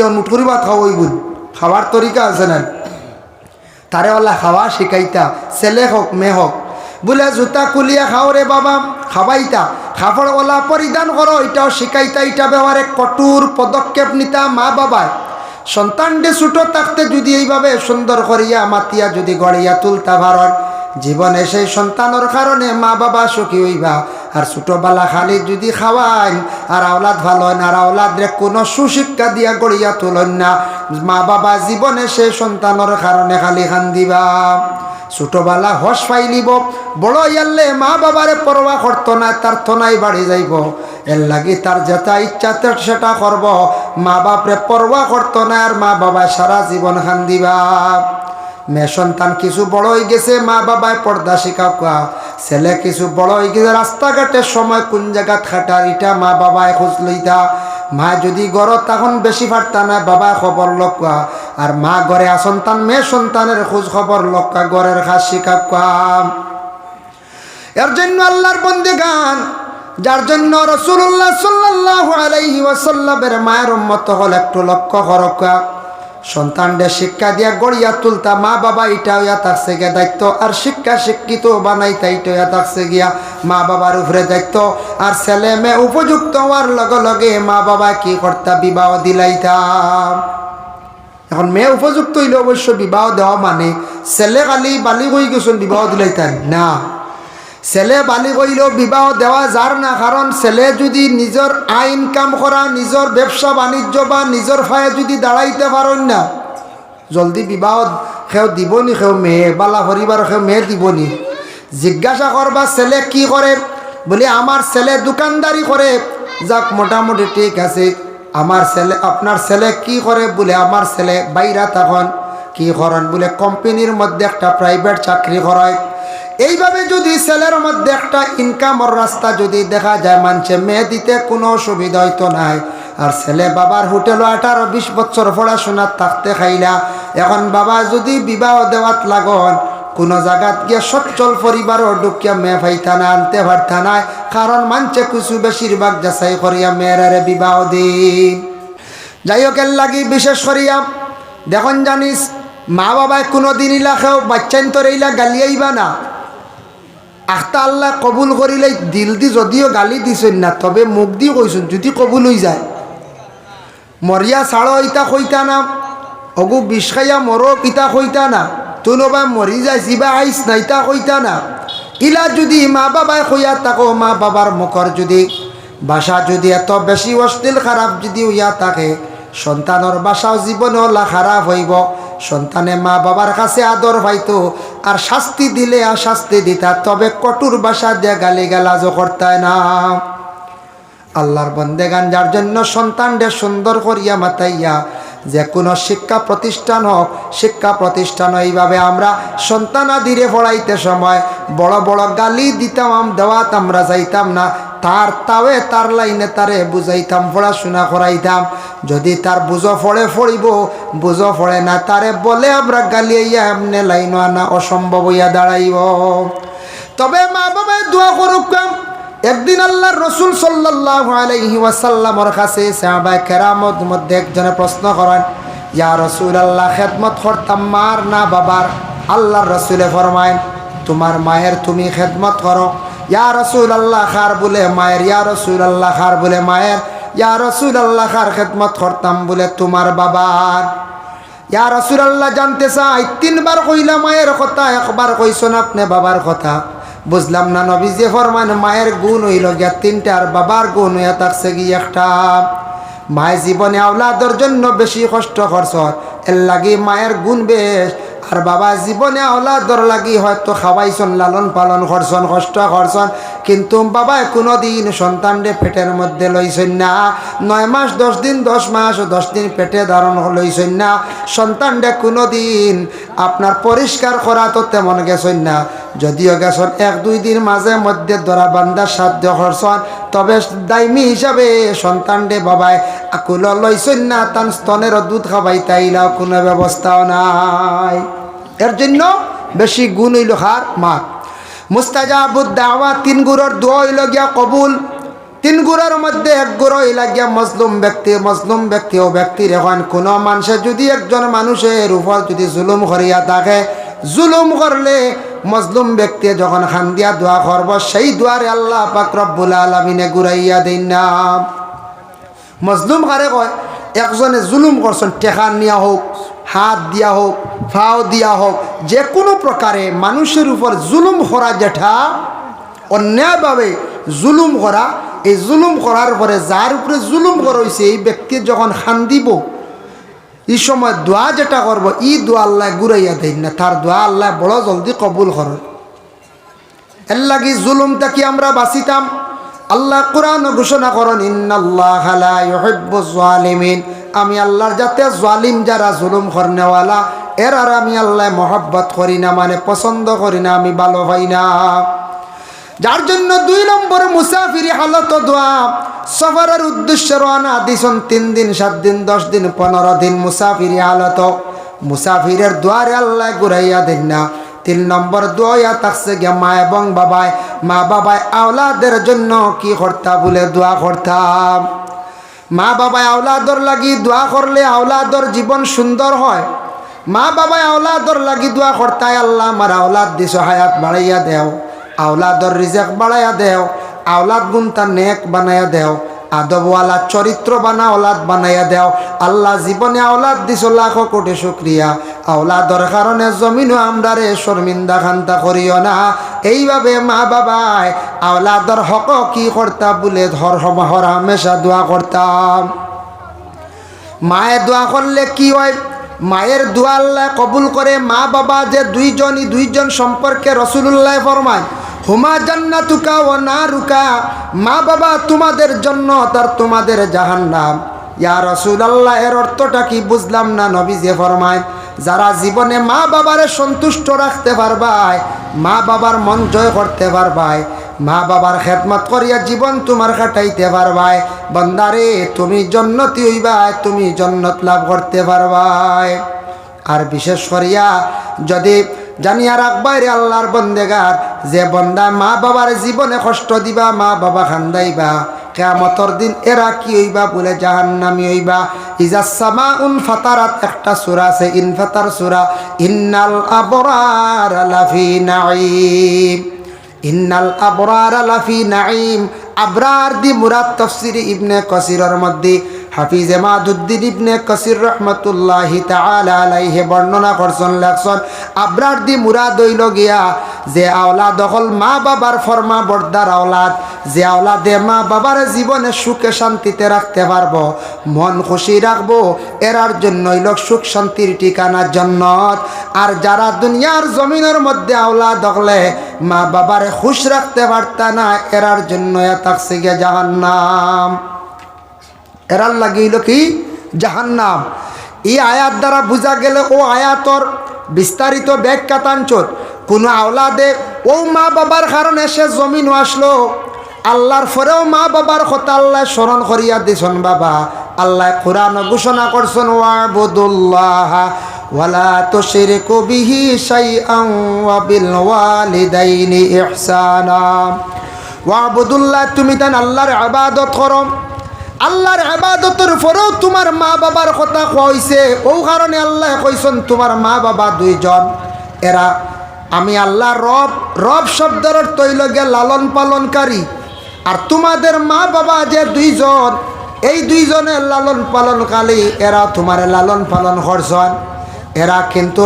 ভাত খাওয়াই বুঝ খাওয়ার তরিকা আছে না, তারে ওলা খাওয়া শিখাইতা, ছেলে হোক মেয়ে হোক। বলে জুতা কুলিয়া খাও রে বাবা, খাওয়াইতা। খাবার ওলা পরিধান করো, এটাও শিখাইতা। এটা ব্যবহারে কঠোর পদক্ষেপ নিতা মা বাবায়। সন্তানটি ছোটো থাকতে যদি এইভাবে সুন্দর করিয়া মাতিয়া যদি গড়িয়া তুলতা পারেন, জীবনে সেই সন্তানের কারণে মা বাবা সুখী হইবা। আর ছোটোবেলা খালি যদি খাওয়ান আর আওলাদ ভালো হয় না, আর আওলাদরে কোনো সুশিক্ষা দিয়া গড়িয়া তুলেন না, মা বাবা জীবনে সেই সন্তানের কারণে খালি খান দিবা। ছোটোবেলা হস ফাইলিব, বড় ইয়ারলে মা বাবারে পরোয়া করতো না, তার থনাই বাড়ি যাইব। এর লাগি তার যেটা ইচ্ছা সেটা করব, মা বাপরে পরোয়া করতো না, আর মা বাবা সারা জীবন খান দিবা। মেয়ে সন্তান কিছু বড় হয়ে গেছে, মা বাবায় পর্দা শিখাওয়া। ছেলে কিছু বড় হয়ে গেছে, রাস্তাঘাটের সময় কোন জায়গা খাটার এটা মা বাবায় খোঁজ লইতা। মা যদি গড় তখন বেশি পারতা না, বাবায় খবর লক্কা। আর মা ঘরে সন্তান মেয়ে সন্তানের খোঁজ খবর লক্কা, ঘরের কাজ শিখাওয়া। এর জন্য আল্লাহর বন্দেগান, যার জন্য রাসূলুল্লাহ সাল্লাল্লাহু আলাইহি ওয়াসাল্লামের মায়ের উম্মত হল একটু লক্ষ্য করকা। সন্তানদের শিক্ষা দিয়া গড়িয়া তুলতা মা বাবা, এটা হইয়া থাকছে গিয়া দায়িত্ব। আর শিক্ষা শিক্ষিত বানাইতা, এটা হইয়া থাকছে গিয়া মা বাবার উপরে দায়িত্ব। আর ছেলে মেয়ে উপযুক্ত হওয়ার লগে লগে মা বাবা কি করতা, বিবাহ দিলাইতাম। এখন মেয়ে উপযুক্ত হইলে অবশ্য বিবাহ দেওয়া মানে ছেলে খালি বালি হয়ে গেছেন বিবাহ দিলাইতেন না। ছেলে বালি হইলেও বিবাহ দেওয়া যার না, কারণ ছেলে যদি নিজের আইন কাম করা, নিজের ব্যবসা বাণিজ্য বা নিজের ফায়ে যদি দাঁড়াইতে পারেন না, জলদি বিবাহ সেও দিবনি। সেও মেয়ে বালা পরিবার সেও মেয়ে দিবনি। জিজ্ঞাসা করবা ছেলে কি করে, বলে আমার ছেলে দোকানদারি করে। যাক, মোটামুটি ঠিক আছে। আমার ছেলে, আপনার ছেলে কি করে, বলে আমার ছেলে বাইরা তখন কি করেন, বলে কোম্পানির মধ্যে একটা প্রাইভেট চাকরি করায়। এইভাবে যদি ছেলের মধ্যে একটা ইনকামের রাস্তা যদি দেখা যায়, মানছে মেয়ে দিতে কোনো অসুবিধা হইতো নাই। আর ছেলে বাবার হোটেলও 18-20 বছর পড়াশোনা থাকতে খাইলা, এখন বাবা যদি বিবাহ দেওয়াত লাগন, কোনো জায়গাত গিয়ে সচ্ছল পরিবারও ঢুকিয়া মেয়ে পাইতা না, আনতে পারতা না। কারণ মানছে কিছু বেশিরভাগ যাচাই করিয়া মেয়েরারে বিবাহ দিন। যাই হোক, এর লাগি বিশেষ করিয়া দেখুন জানিস, মা বাবায় কোনো দিন ইলাকেও বাচ্চাইন তোর এইলা গালিয়াইবা না। আখতা আল্লাহ কবুল করিলে দিল দি যদিও গালি দিছেন না, তবে মুখ দি কইছেন যদি কবুল হয়ে যায়। মরিয়া ছাড়ো ইতা কইতা না, অগু বিষ খাইয়া মরো ইতা কইতা না, তুনবা মরি যায় জিবা আইস না ইতা কইতা না। ইলা যদি মা বাবায় কইয়া থাকো, মা বাবার মুখর যদি ভাষা যদি এত বেশি অশ্লীল খারাপ যদি হইয়া থাকে, সন্তানের বাসাও জীবনে ওলা খারাপ হইব। সন্তানে মা বাবার কাছে আদর পাইতো, আর শাস্তি দিলে আর শাস্তি দিতা, তবে কঠোর ভাষা দিয়ে গালি গালাজও করতায় না। আল্লাহর বন্দেগান, যার জন্য সন্তানদের সুন্দর করিয়া মাতাইয়া যে কোনো শিক্ষা প্রতিষ্ঠান হোক, শিক্ষা প্রতিষ্ঠান এইভাবে আমরা সন্তানাদিরে পড়াইতে সময় বড় বড় গালি দিতাম, দেওয়াত আমরা যাইতাম না। তার লাইনে তারে বুঝাইতাম, পড়াশোনা করাইতাম। যদি তার বুঝো পড়ে পড়িব, বুঝো পড়ে না তারে বলে আমরা গালিয়াইয়া এমনি লাইন আনা অসম্ভব হইয়া দাঁড়াইব। তবে মা বাবায় দোয়া করুক। একদিন আল্লাহর রাসূল সাল্লাল্লাহু আলাইহি ওয়াসাল্লামের কাছে সাহাবায়ে কেরামত মধ্যে একজনে প্রশ্ন করেন, ইয়া রাসূলুল্লাহ, খেদমত করতাম মার না বাবার? আল্লাহর রাসূলে ফরমায়েন, তোমার মায়ের তুমি খেদমত করো। ইয়া রাসূলুল্লাহ, খার বলে মায়ের। ইয়া রাসূলুল্লাহ, খার বলে মায়ের। ইয়া রাসূলুল্লাহ, খার খেদমত করতাম বলে তোমার বাবার। ইয়া রাসূলুল্লাহ, জানতে চাই 3বার কইলা মায়ের কথা, একবার কইছেন আপনি বাবার কথা। বুঝলাম না নবীজি ফরমান মায়ের গুণ হইল গিয়া 3টা, আর বাবার গুণ হইয়া থাকছে গিয়ে একটা। মায়ের জীবনে আওলাদের জন্য বেশি কষ্ট করছ, এর লাগি মায়ের গুণ বেশ। আর বাবা জীবনে আওলাদর লাগি হয়তো খাওয়াইছন, লালন পালন করছন, কষ্ট করছন, কিন্তু বাবায় কোনো দিন সন্তানরে পেটের মধ্যে লইছেন না। 9 মাস 10 দিন, 10 মাস 10 দিন পেটে ধারণ লইছেন না। সন্তানরে কোনো দিন আপনার পরিষ্কার করা তো তেমন গেছেন না। যদিও গেছেন 1-2 দিন মাঝে মধ্যে ধরা বান্ধার সাধ্য করছন, তবে দায়মি হিসাবে সন্তানরে বাবায় আকুল লইছেন না। তার স্তনের দুধ খাবাই তাইলাও কোনো ব্যবস্থাও নাই। এর জন্য বেশি গুণ হইল হার মা। মুস্তাজাবুদ দাওয়া, 3 গুরুর দোয়া হইল গিয়া কবুল। তিন গুণের মধ্যে এক গুণ লাগিয়া মজলুম ব্যক্তি ও ব্যক্তির এখন কোনো মানুষের যদি একজন মানুষের উপর যদি জুলুম করিয়া থাকে, জুলুম করলে মজলুম ব্যক্তি যখন খান্দিয়া দোয়া করব সেই দোয়ারে আল্লাহ পাক রব্বুল আলামিনে ঘুরাইয়া দেন না। মজলুম কারে কয়? একজনে জুলুম করছেন, টেকা নিয়া হোক, হাত দিয়া হোক, ফাও দিয়া হোক, যে কোনো প্রকারে মানুষের উপর জুলুম করা, যেটা অন্যায়ভাবে জুলুম করা, এই জুলুম করার পরে যার উপরে জুলুম করা হয়েছে এই ব্যক্তি যখন খান্দিব এই সময় দোয়া যেটা করব, ই দোয়া আল্লাহ ঘুরাইয়া দেন না, তার দোয়া আল্লাহ বড় জলদি কবুল করেন। এর লাগি জুলুমটা কি আমরা বাঁচিতাম। আল্লাহ কোরআন ঘোষণা করেন, ইন্নাল্লাহা লা ইউহিব্বুজ জালিমিন, আমি আল্লাহর যাতে জালিম যারা জুলুম করনেওয়ালা এর আর আমি আল্লাহ মহব্বত করি না, মানে পছন্দ করি না, আমি ভালো পাই না। যার জন্য 2 নম্বর মুসাফিরি হালত দোয়া, সফরের উদ্দেশ্যে রওনা দিছেন 3 দিন 7 দিন 10 দিন 15 দিন মুসাফিরি হালত, মুসাফিরের দোয়ারে আল্লাহ ঘুরাইয়া দেন না। 3 নম্বর দোয়া থাকছে গিয়া মা এবং বাবায়, মা বাবায় আওলাদের জন্য কি করতা বলে দোয়া করতাম। মা বাবায় আওলাদর লাগি দোয়া করলে আওলাদর জীবন সুন্দর হয়। মা বাবায় আওলাদর লাগি দোয়া করতায়, আল্লাহ আমার আওলাদ দিছ, হায়াত বাড়াইয়া দেও, আওলাদর রিজেক বাড়াইয়া দেও, আওলাদ গুনতা নেক বানাইয়া দেও, আদবওয়ালা চরিত্র বানা আওলাদ বানাইয়া দেও। আল্লাহ জীবনে আওলাদ দিছ, লাখ কোটি শুকরিয়া। আওলাদর কারণে জমিনও আমরারে শর্মিন্দা খান্তা করিও না। এইভাবে মা বাবায় আওলাদর হক কি করতা বলে ধর হামেশা দোয়া করতাম। মায়ের দোয়া করলে কি হয়? মায়ের দোয়া আল্লাহ কবুল করে। মা বাবা যে দুইজন সম্পর্কে রাসূলুল্লাহ ফরমায়, হুমা জান্নাতুকা ওয়া নারুকা, মা বাবা তোমাদের জান্নাত আর তোমাদের জাহান্নাম। ইয়া রাসূলুল্লাহ, এর অর্থটা কি বুঝলাম না। নবীজি ফরমায়, যারা জীবনে মা বাবারে সন্তুষ্ট রাখতে পারবায়, মা বাবার মন জয় করতে পারবায়, মা বাবার খেদমত করিয়া জীবন তোমার কাটাইতে পারবায়, বান্দারে তুমি জান্নাতি হইবাই, তুমি জান্নাত লাভ করতে পারবাই। আর বিশেষ করিয়া যদি জানিয়া রাখবাই রে আল্লাহর বন্দেগার, যে বন্দা মা বাবার জীবনে কষ্ট দিবা, মা বাবা খান্দাইবা, কিয়ামতের দিন এরা কি হইবা বলে জাহান্নামী হইবা। ইজা সামাউন ফাতারাত, একটা সূরা আছে ইনফাতার সূরা, ইন্নাল আবরার লাফি নাঈম, ইন্নাল আবরার লাফি নাঈম। আবরার দি মুরাদ তাফসীর ইবনে কাসিরের মধ্যে হাফিজ মাদুদ্দিন ইবনে কাসির রহমাতুল্লাহি তাআলা আলাইহি বর্ণনা করছেন, লেখছেন আবরার দি মুরাদ হইল গিয়া যে আওলাদ হল মা বাবার ফরমা বর্দার আওলাদ, যে আওলাদে মা বাবার জীবনে সুখে শান্তিতে রাখতে পারবো, মন খুশি রাখবো, এরার জন্য হইল সুখ শান্তির ঠিকানা জান্নাত। আর যারা দুনিয়ার জমিনের মধ্যে আওলাদ হলে মা বাবারে খুশ রাখতে পারতা না, এরার জন্য থাকছে গিয়া জাহান্নাম, এরার লাগিল কি জাহান্নাম। এই আয়াত দ্বারা বোঝা গেলে ও আয়াতর বিস্তারিত ব্যাখ্যা তাঞ্চর কোনো আওলাদে ও মা বাবার কারণে সে জমিন আসলো, আল্লাহর পরেও মা বাবার কথা আল্লাহ স্মরণ করিয়া দিছেন। বাবা আল্লাহ কোরআন ঘোষণা করছেন, ওয়াবুদুল্লাহ ওয়ালা তুশরিকু বিহি শাইআন ওয়া বিল ওয়ালিদাইনি ইহসানা। ওয়াবুদুল্লাহ, তুমি তান আল্লাহর ইবাদত করো, আল্লাহর ইবাদতের পরেও তোমার মা বাবার কথা কইছে, ও কারণে আল্লাহ কইছেন তোমার মা বাবা 2 জন, এরা আমি আল্লাহ রব শব্দের অর্থ হইল গিয়া লালন পালনকারী। আর তোমাদের মা বাবা যে 2 জন, এই 2 জনের লালন পালনকারী, এরা তোমার লালন পালন করছেন। এরা কিন্তু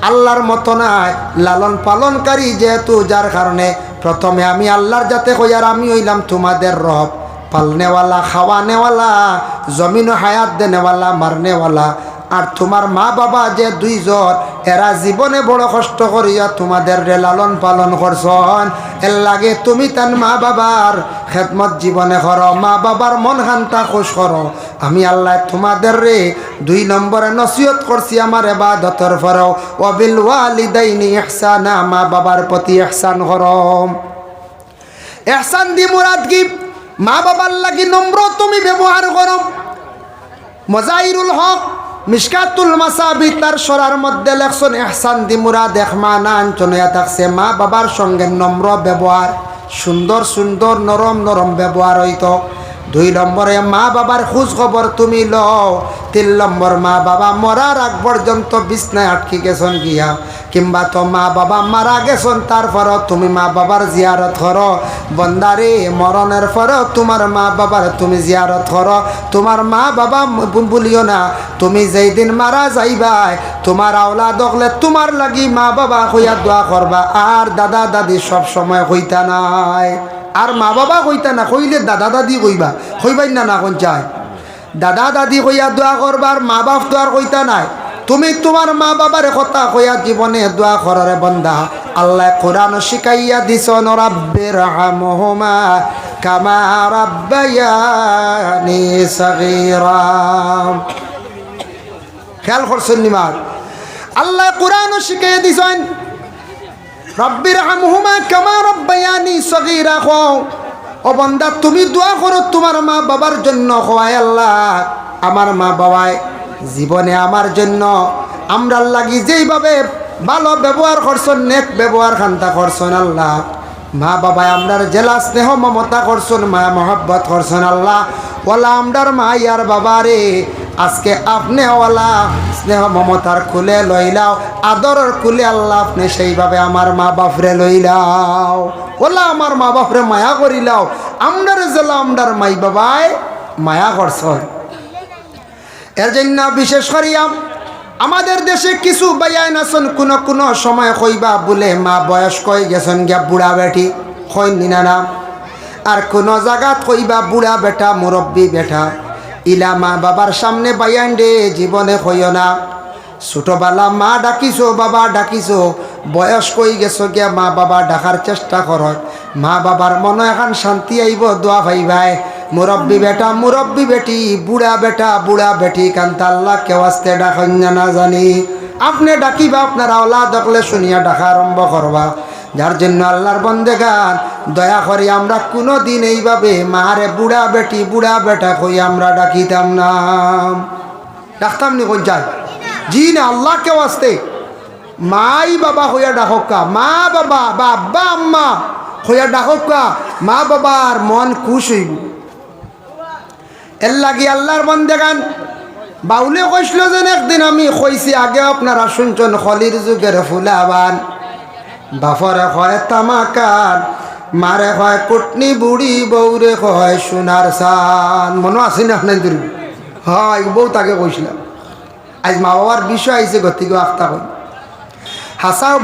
আল্লাহর মতো নাই, লালন পালনকারী যেহেতু, যার কারণে প্রথমে আমি আল্লাহর যাতে কই আর আমি হইলাম তোমাদের রব, পালনেওয়ালা, খাওয়ানেওয়ালা, জমিন হায়াত দেনেওয়ালা, মারনেওয়ালা। আর তোমার মা বাবা যে 2 জন, এরা জীবনে বড় কষ্ট করিয়া তোমাদের লালন পালন করছেন। এর লাগে তুমি তার মা বাবার খেদমত জীবনে করো, মা বাবার মন খান্তা খুশ করো। আমি আল্লাহ তোমাদের 2 নম্বরে নসিহত করছি আমার ইবাদতের পরেও, ওয়াবিল ওয়ালিদাইনি ইহসানা, মা বাবার প্রতি ইহসান করো। ইহসান দি মুরাদ কি? মা বাবার লাগি নম্র তুমি ব্যবহার করো। মজাহিরুল হক মিশকাতুল মাসাবি তার সরার মধ্যে লেখছেন, ইহসান দি মুরাদ এক মানা আঞ্চনয়া থাকছে মা বাবার সঙ্গে নম্র ব্যবহার। সুন্দর সুন্দর নরম নরম ব্যবহার হইতো। 2 নম্বরে মা বাবার খোঁজ খবর তুমি লও। 3 নম্বর মা বাবা মরার আগ পর্যন্ত বিছনায় আটকে গেছেন গিয়া, কিংবা তো মা বাবা মারা গেছেন তারপরও তুমি মা বাবার জিয়ারত করো। বন্দারে মরণের পরও তোমার মা বাবার তুমি জিয়ারত করো। তোমার মা বাবা বলিও না, তুমি যেই দিন মারা যাইবাই তোমার আওলাদ হলে তোমার লাগি মা বাবা হইয়া দোয়া করবা, আর দাদা দাদি সব সময় হইতা নাই। আর মা বাবা কইতা না, কইলে দাদা দাদি কইবা, কইবাই না কোন চায় দাদা দাদি কইয়া দোয়া করবার, মা বাপ তো আর কইতা নাই। তুমি তোমার মা বাবার কথা কইয়া জীবনে দোয়া করারে বন্দা। আল্লাহ কোরআন শিখাইয়া দিছন, রাব্বির হামহুমা কামা রাব্বায়ানি সাগীরা। খেয়াল করছেন নিমার, আল্লাহ কোরআন শিখাইয়া দিছন, রাব্বির হামহুমা কামা রাব্বায়ানি সাগীরা। ও বান্দা তুমি দোয়া করো তোমার মা বাবার জন্য, হয় আল্লাহ আমার মা বাবায় জীবনে আমার জন্য আমরার লাগি যেইভাবে ভালো ব্যবহার করছেন, নেক ব্যবহার খান্তা করছেন আল্লাহ, মা বাবায় আমরার জেলা স্নেহ মমতা করছেন, মায়া মহব্বত করছেন আল্লাহ। ওলা আমরার মা ইয়ার বাবারে আজকে আপনি ওলা স্নেহ মমতার খুলে লইলাও, আদরের খুলে আল্লাহ আপনি সেইভাবে আমার মা বাপরে লইলাও। ওলা আমার মা বাপরে মায়া করিলাও, আমরার জেলা আমরার মাই বাবায় মায়া করছেন। এর জন্য বিশেষ করিয়া আমাদের দেশে কিছু বাইয়ান আছেন, কোনো সময় কইবা বলে মা বয়স্ক হয়ে গেছেন গিয়া বুড়া বেটি কইন নিনা না, আর কোনো জায়গাত কইবা বুড়া বেটা মুরব্বী বেটা। ইলা মা বাবার সামনে বাইয়ান রে জীবনে কইও না। ছোটবেলা মা ডাকিছো বাবা ডাকিছো, বয়স কই গেছো গিয়া মা বাবা ডাকার চেষ্টা কর। মা বাবার মনে এখন শান্তি আইব, দোয়া ভাইবাই। মুরব্বী বেটা মুরব্বী বেটি, বুড়া বেটা বুড়া বেটি কান্তা আল্লাহ কেউ আসতে ডাকেন না জানি। আপনি ডাকিবা আপনার আওলাদ দেখলে শুনিয়া ডাকা আরম্ভ করবা। যার জন্য আল্লাহর বন্দেগান দয়া করি আমরা কোনো দিন এইভাবে মারে বুড়া বেটি বুড়া বেটা কই আমরা ডাকিতাম না। ডাকতাম নি কোন যায় জি না, আল্লাহ কেউ আসতে মাই বাবা হইয়া ডাকা, মা বাবা বা আব্বা আম্মা হইয়া ডাকা, মা বাবার মন খুশ হইব। এর লাগি আল্লাহর বন্দেগান বাউলে কইছিল যেন একদিন আমি কইছি, আগে আপনারা শুনছেন খলির যুগের ফুলাবান। বাপরে কয় তামাকান, মারে কয় কুটনি বুড়ি, বউরে কয় সোনার চান। মনে আছে না আপনার? হয় বউ তাকে কইছিলাম। আজ মা বাবার বিষয় আইছে গতিকে আখতা কই হাসাও।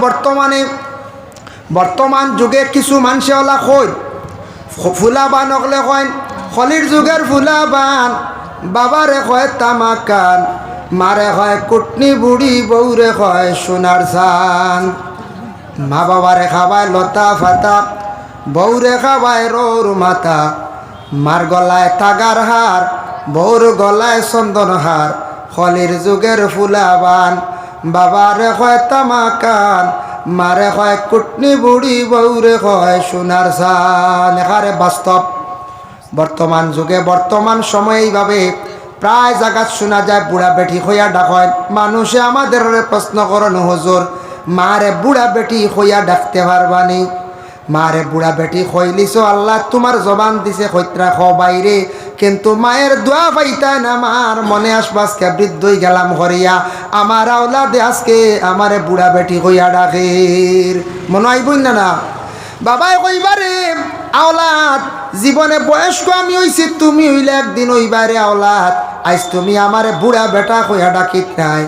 বর্তমান যুগে কিছু মানুষে ওলা কই ফুলাবান হলে কয় খলির যুগের ফুলাবান, বাবারে কয় তামাকান, মারে কয় কুটনি বুড়ি, বউরে কয় সোনার চান। মা বাবারে খাবায় লতা ফাতা, বউরে খাবায় রোর মাথা, মার গলায় তাগার হার, বউর গলায় চন্দন হার। খলির যুগের ফুলাবান, বাবারে কয় তামাকান, মারে কয় কুটনি বুড়ি, বউরে কয় সোনার চান। এখানে বাস্তব বর্তমান যুগে বর্তমান সময়ে এইভাবে প্রায় জায়গা শোনা যায় বুড়া বেটি হইয়া ডাকেন। মানুষে আমাদের প্রশ্ন করেন, হুজুর মারে বুড়া বেটি হইয়া ডাকতে পারবানি? মারে বুড়া বেটি হইলিছ, আল্লাহ তোমার জবান দিছে কইত্রা খ বাইরে, কিন্তু মায়ের দোয়া পাইতাই না। মার মনে আশপাশকে বৃদ্ধ হয়ে গেলাম হরিয়া, আমার আওলাদে আজকে আমারে বুড়া বেটি হইয়া ডাকের। মনে আইবই না না বাবাই কইবারে আওলাদ জীবনে বয়স্ক আমি হইছি, তুমি হইলে একদিন হইবারে আওলাদ। আজ তুমি আমারে বুড়া বেটা কইয়া ডাকিত নাই,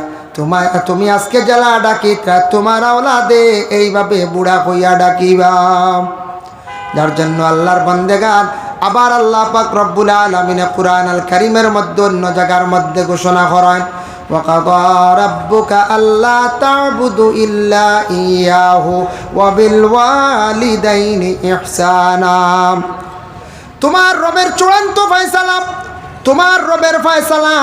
তুমি আজকে জেলা ডাকিত তোমার আওলাদে এইভাবে বুড়া কইয়া ডাকিবা। যার জন্য আল্লাহর বন্দেগান আবার আল্লাহ পাক রব্বুল আলামিন কুরআন আল কারীমের মধ্যে অন্য জায়গার মধ্যে ঘোষণা করেন, وَقَضَى رَبُّكَ أَلَّا تَعْبُدُوا إِلَّا إِيَّاهُ وَبِالْوَالِدَيْنِ إِحْسَانًا। তোমার রবের চূড়ান্ত ফয়সালা, তোমার রবের ফয়সালা,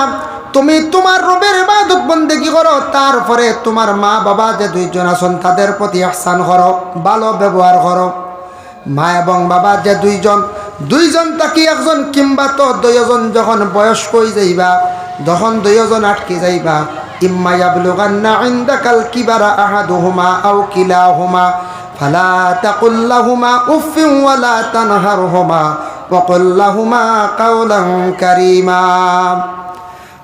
তুমি তোমার রবের ইবাদত বন্দেগী করো, তারপরে তোমার মা বাবা যে দুইজন আছেন তাদের প্রতি ইহসান করো, ভালো ব্যবহার করো। মা এবং বাবা যে দুইজন তাকি একজন কিংবা তো দুইজন যখন বয়স্ক হয়ে যাইবা, যখন দুইজন আটকে যাইবা, ইম্মা ইয়াবলুগান্না ইনদাকাল কিবারা আহাদুহুমা আও কিলাহুমা ফালা তাকুল লাহুমা উফিন ওয়ালা তানহারহুমা ওয়াকুল লাহুমা কাওলান কারীমা।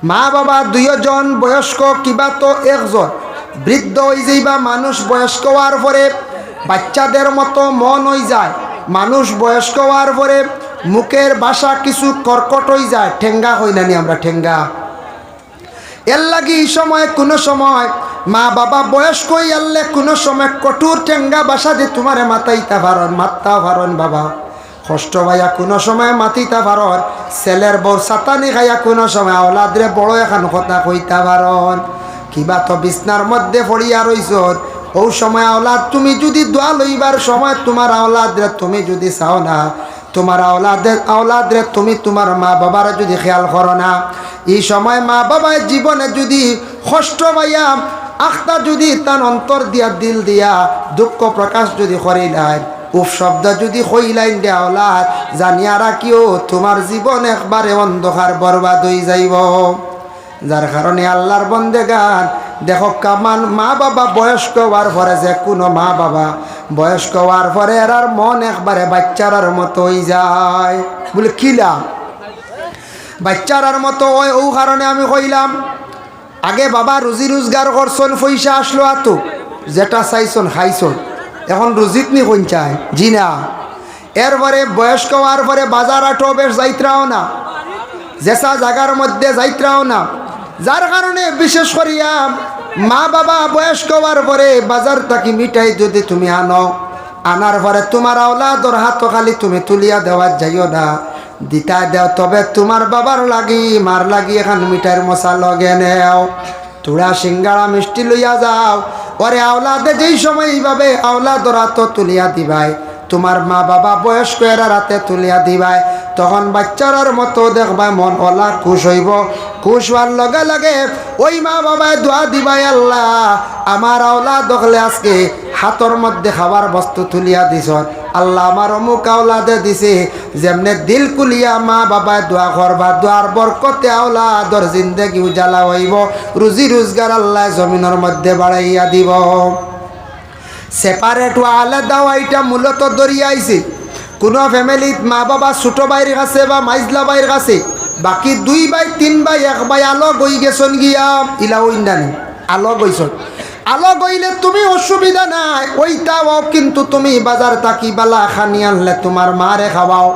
মা বাবা দুইজন বয়স্ক কিবা তো একজন বৃদ্ধ হয়ে যাইবা মানুষ বয়স্ক হওয়ার পরে বাচ্চাদের মতো মন হয়ে যায়। মানুষ বয়স্ক হওয়ার পরে মুখের ভাষা কিছু কর্কট হয়ে যায়, ঠেঙ্গা হই নানি আমরা ঠেঙ্গা। এর লাগি এই সময় কোনো সময় মা বাবা বয়স্ক হয়ে আনলে কোনো সময় কঠোর ঠেঙ্গা ভাষা দিয়ে তোমারে মাতাইতা পারন, মাত্তা পারন বাবা। কষ্ট ভাইয়া কোনো সময় মাতিতা পারন, ছেলের বউ সাতানি খাইয়া কোনো সময় আওলাদরে বড় এখন কথা কইতা পারন। কিবা তো বিছনার মধ্যে পড়িয়া রইছ, ও সময় আওলাদ তুমি যদি দোয়া লইবার সময় তোমার আওলাদরে তুমি যদি চাও না, তোমার আওলাদরে তুমি তোমার মা বাবার যদি খেয়াল করো না, এই সময় মা বাবার জীবনে যদি কষ্ট পাইয়া আখতা যদি তার অন্তর দিয়া দিল দিয়া দুঃখ প্রকাশ যদি করিলাই, উফ শব্দ যদি কইলাইন দে আওলাদ, জানিয়া রাখিও তোমার জীবন একবারে অন্ধকার বরবাদ হয়ে যাইব। যার কারণে আল্লাহর বন্দেগান দেখো কামান মা বাবা বয়স্ক হওয়ার পরে, যে কোনো মা বাবা বয়স্ক হওয়ার পরে আর মন একবারে বাচ্চারার মতো হয়ে যায়। বলে কিলা বাচ্চারার মতো হয়? ও কারণে আমি কইলাম আগে বাবা রুজি রোজগার করছন, পয়সা আসলো আতো যেটা চাইছন খাইছন, এখন রুজিত নি কোন চায় জি না। এরপরে বয়স্ক হওয়ার পরে বাজার আটো বেশ যাইত্রাও না, যেসা জায়গার মধ্যে যাইত্রাও না। যার কারণে বিশেষ করিয়া মা বাবা বয়স্ক হওয়ার পরে বাজার থাকি মিঠাই যদি তুমি আনো, আনার পরে তোমার আওলাদর হাত খালি তুমি তুলিয়া দেওয়ার যাইও না, দিতা দেও, তবে তোমার বাবার লাগি মার লাগি এখন মিঠাইয়ের মশা লগে নেও, তোরা সিঙ্গাড়া মিষ্টি লইয়া যাও। ওরে আওলাদে যেই সময় এইভাবে আওলাদর হাত তুলিয়া দিবাই, তোমার মা বাবা বয়স্ক এরা রাতে তুলিয়া দিবাই, তখন বাচ্চারার মতো দেখবা মন ওলা খুশ হইব। খুশ হওয়ার লগে লগে ওই মা বাবায় দোয়া দিবাই, আল্লাহ আমার আওলাদ দেখলে আজকে হাতর মধ্যে খাবার বস্তু তুলিয়া দিছ, আল্লাহ আমার অমুক আওলাদে দিছে। যেমনে দিল কুলিয়া মা বাবায় দোয়া করবা, দোয়ার বরকতে আওলাদর জিন্দেগি উজালা হইব, রুজি রোজগার আল্লাহ জমিনের মধ্যে বাড়াইয়া দিব। সেপারেট ও আলাদা এটা মূলত দরিয়াইছে কোনো ফ্যামিলিত মা বাবা ছোট ভাইয়ের কাছে বা মাইজলা ভাইয়ের কাছে, বাকি 2 ভাই 3 ভাই 1 ভাই আলো গই গেছন গিয়া ইলা ওইন্দানি আলো গইছন। আলো গইলে তুমি অসুবিধা নাই, ওইটাও কিন্তু তুমি বাজার তাকি বালা খানি আনলে তোমার মারে খাওয়াও,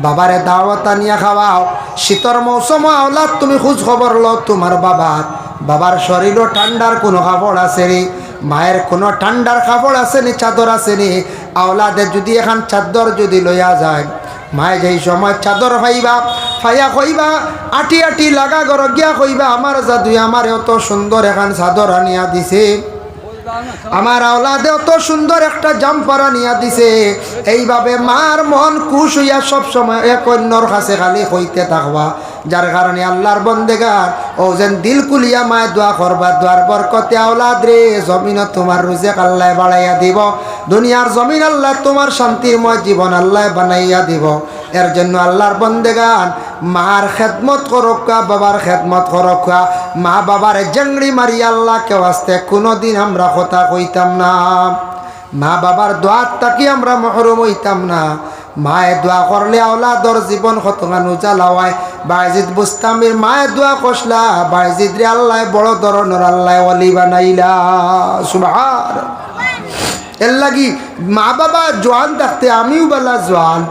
বাবারে দাওয়াত আনিয়া খাওয়াও। শীতর মৌসুম আওলাদ তুমি খোঁজ খবর লো তোমার বাবার শরীরও ঠান্ডার কোনো কাপড় আছে রে, মায়ের কোনো ঠান্ডার কাপড় আছে নি, চাদর আছে নি। আওলাদের যদি এখন চাদর যদি লইয়া যায়, মায়ে যেই সময় চাদর ফাইয়া কইবা আটি আটি লাগা গর গিয়া কইবা আমার জাদুই আমার এত সুন্দর এখন চাদর আনিয়া দিছে, আমার আওলাদে অত সুন্দর একটা জাম্পার আনিয়া দিছে। এইভাবে মার মন খুশ হইয়া সব সময় এক অন্যর কাছে খালি হইতে থাকবা। যার কারণে আল্লাহর বন্দেগার ও যেন দিল কুলিয়া মায় দোয়া করবা, দোয়ার বরকতে আওলাদ রে জমিন তোমার রুজেক আল্লাহ বাড়াইয়া দিব, দুনিয়ার জমিন আল্লাহ তোমার শান্তিময় জীবন আল্লাহ বানাইয়া দিব। এর জন্য আল্লাহর বন্দেগান মার খেদমত করকা, বাবার খেদমত করকা। মা বাবার জেংড়ি মারি আল্লাহ কেউ আসতে কোনোদিন আমরা কথা কইতাম না, মা বাবার দোয়ার তাকি আমরা মহরুম হইতাম না। মায়ে দোয়া করলে আওলাদর জীবন কতখান উজালা হয়। বাইজিদ বুস্তামির মায়ে দোয়া কষলা, বাইজিদ রে আল্লাহ বড় ধরনের আল্লাহ ওলি বানাইলা, সুবহান। এর লাগি মা বাবা জোয়ান থাকতে আমিও বেলা জোয়ান,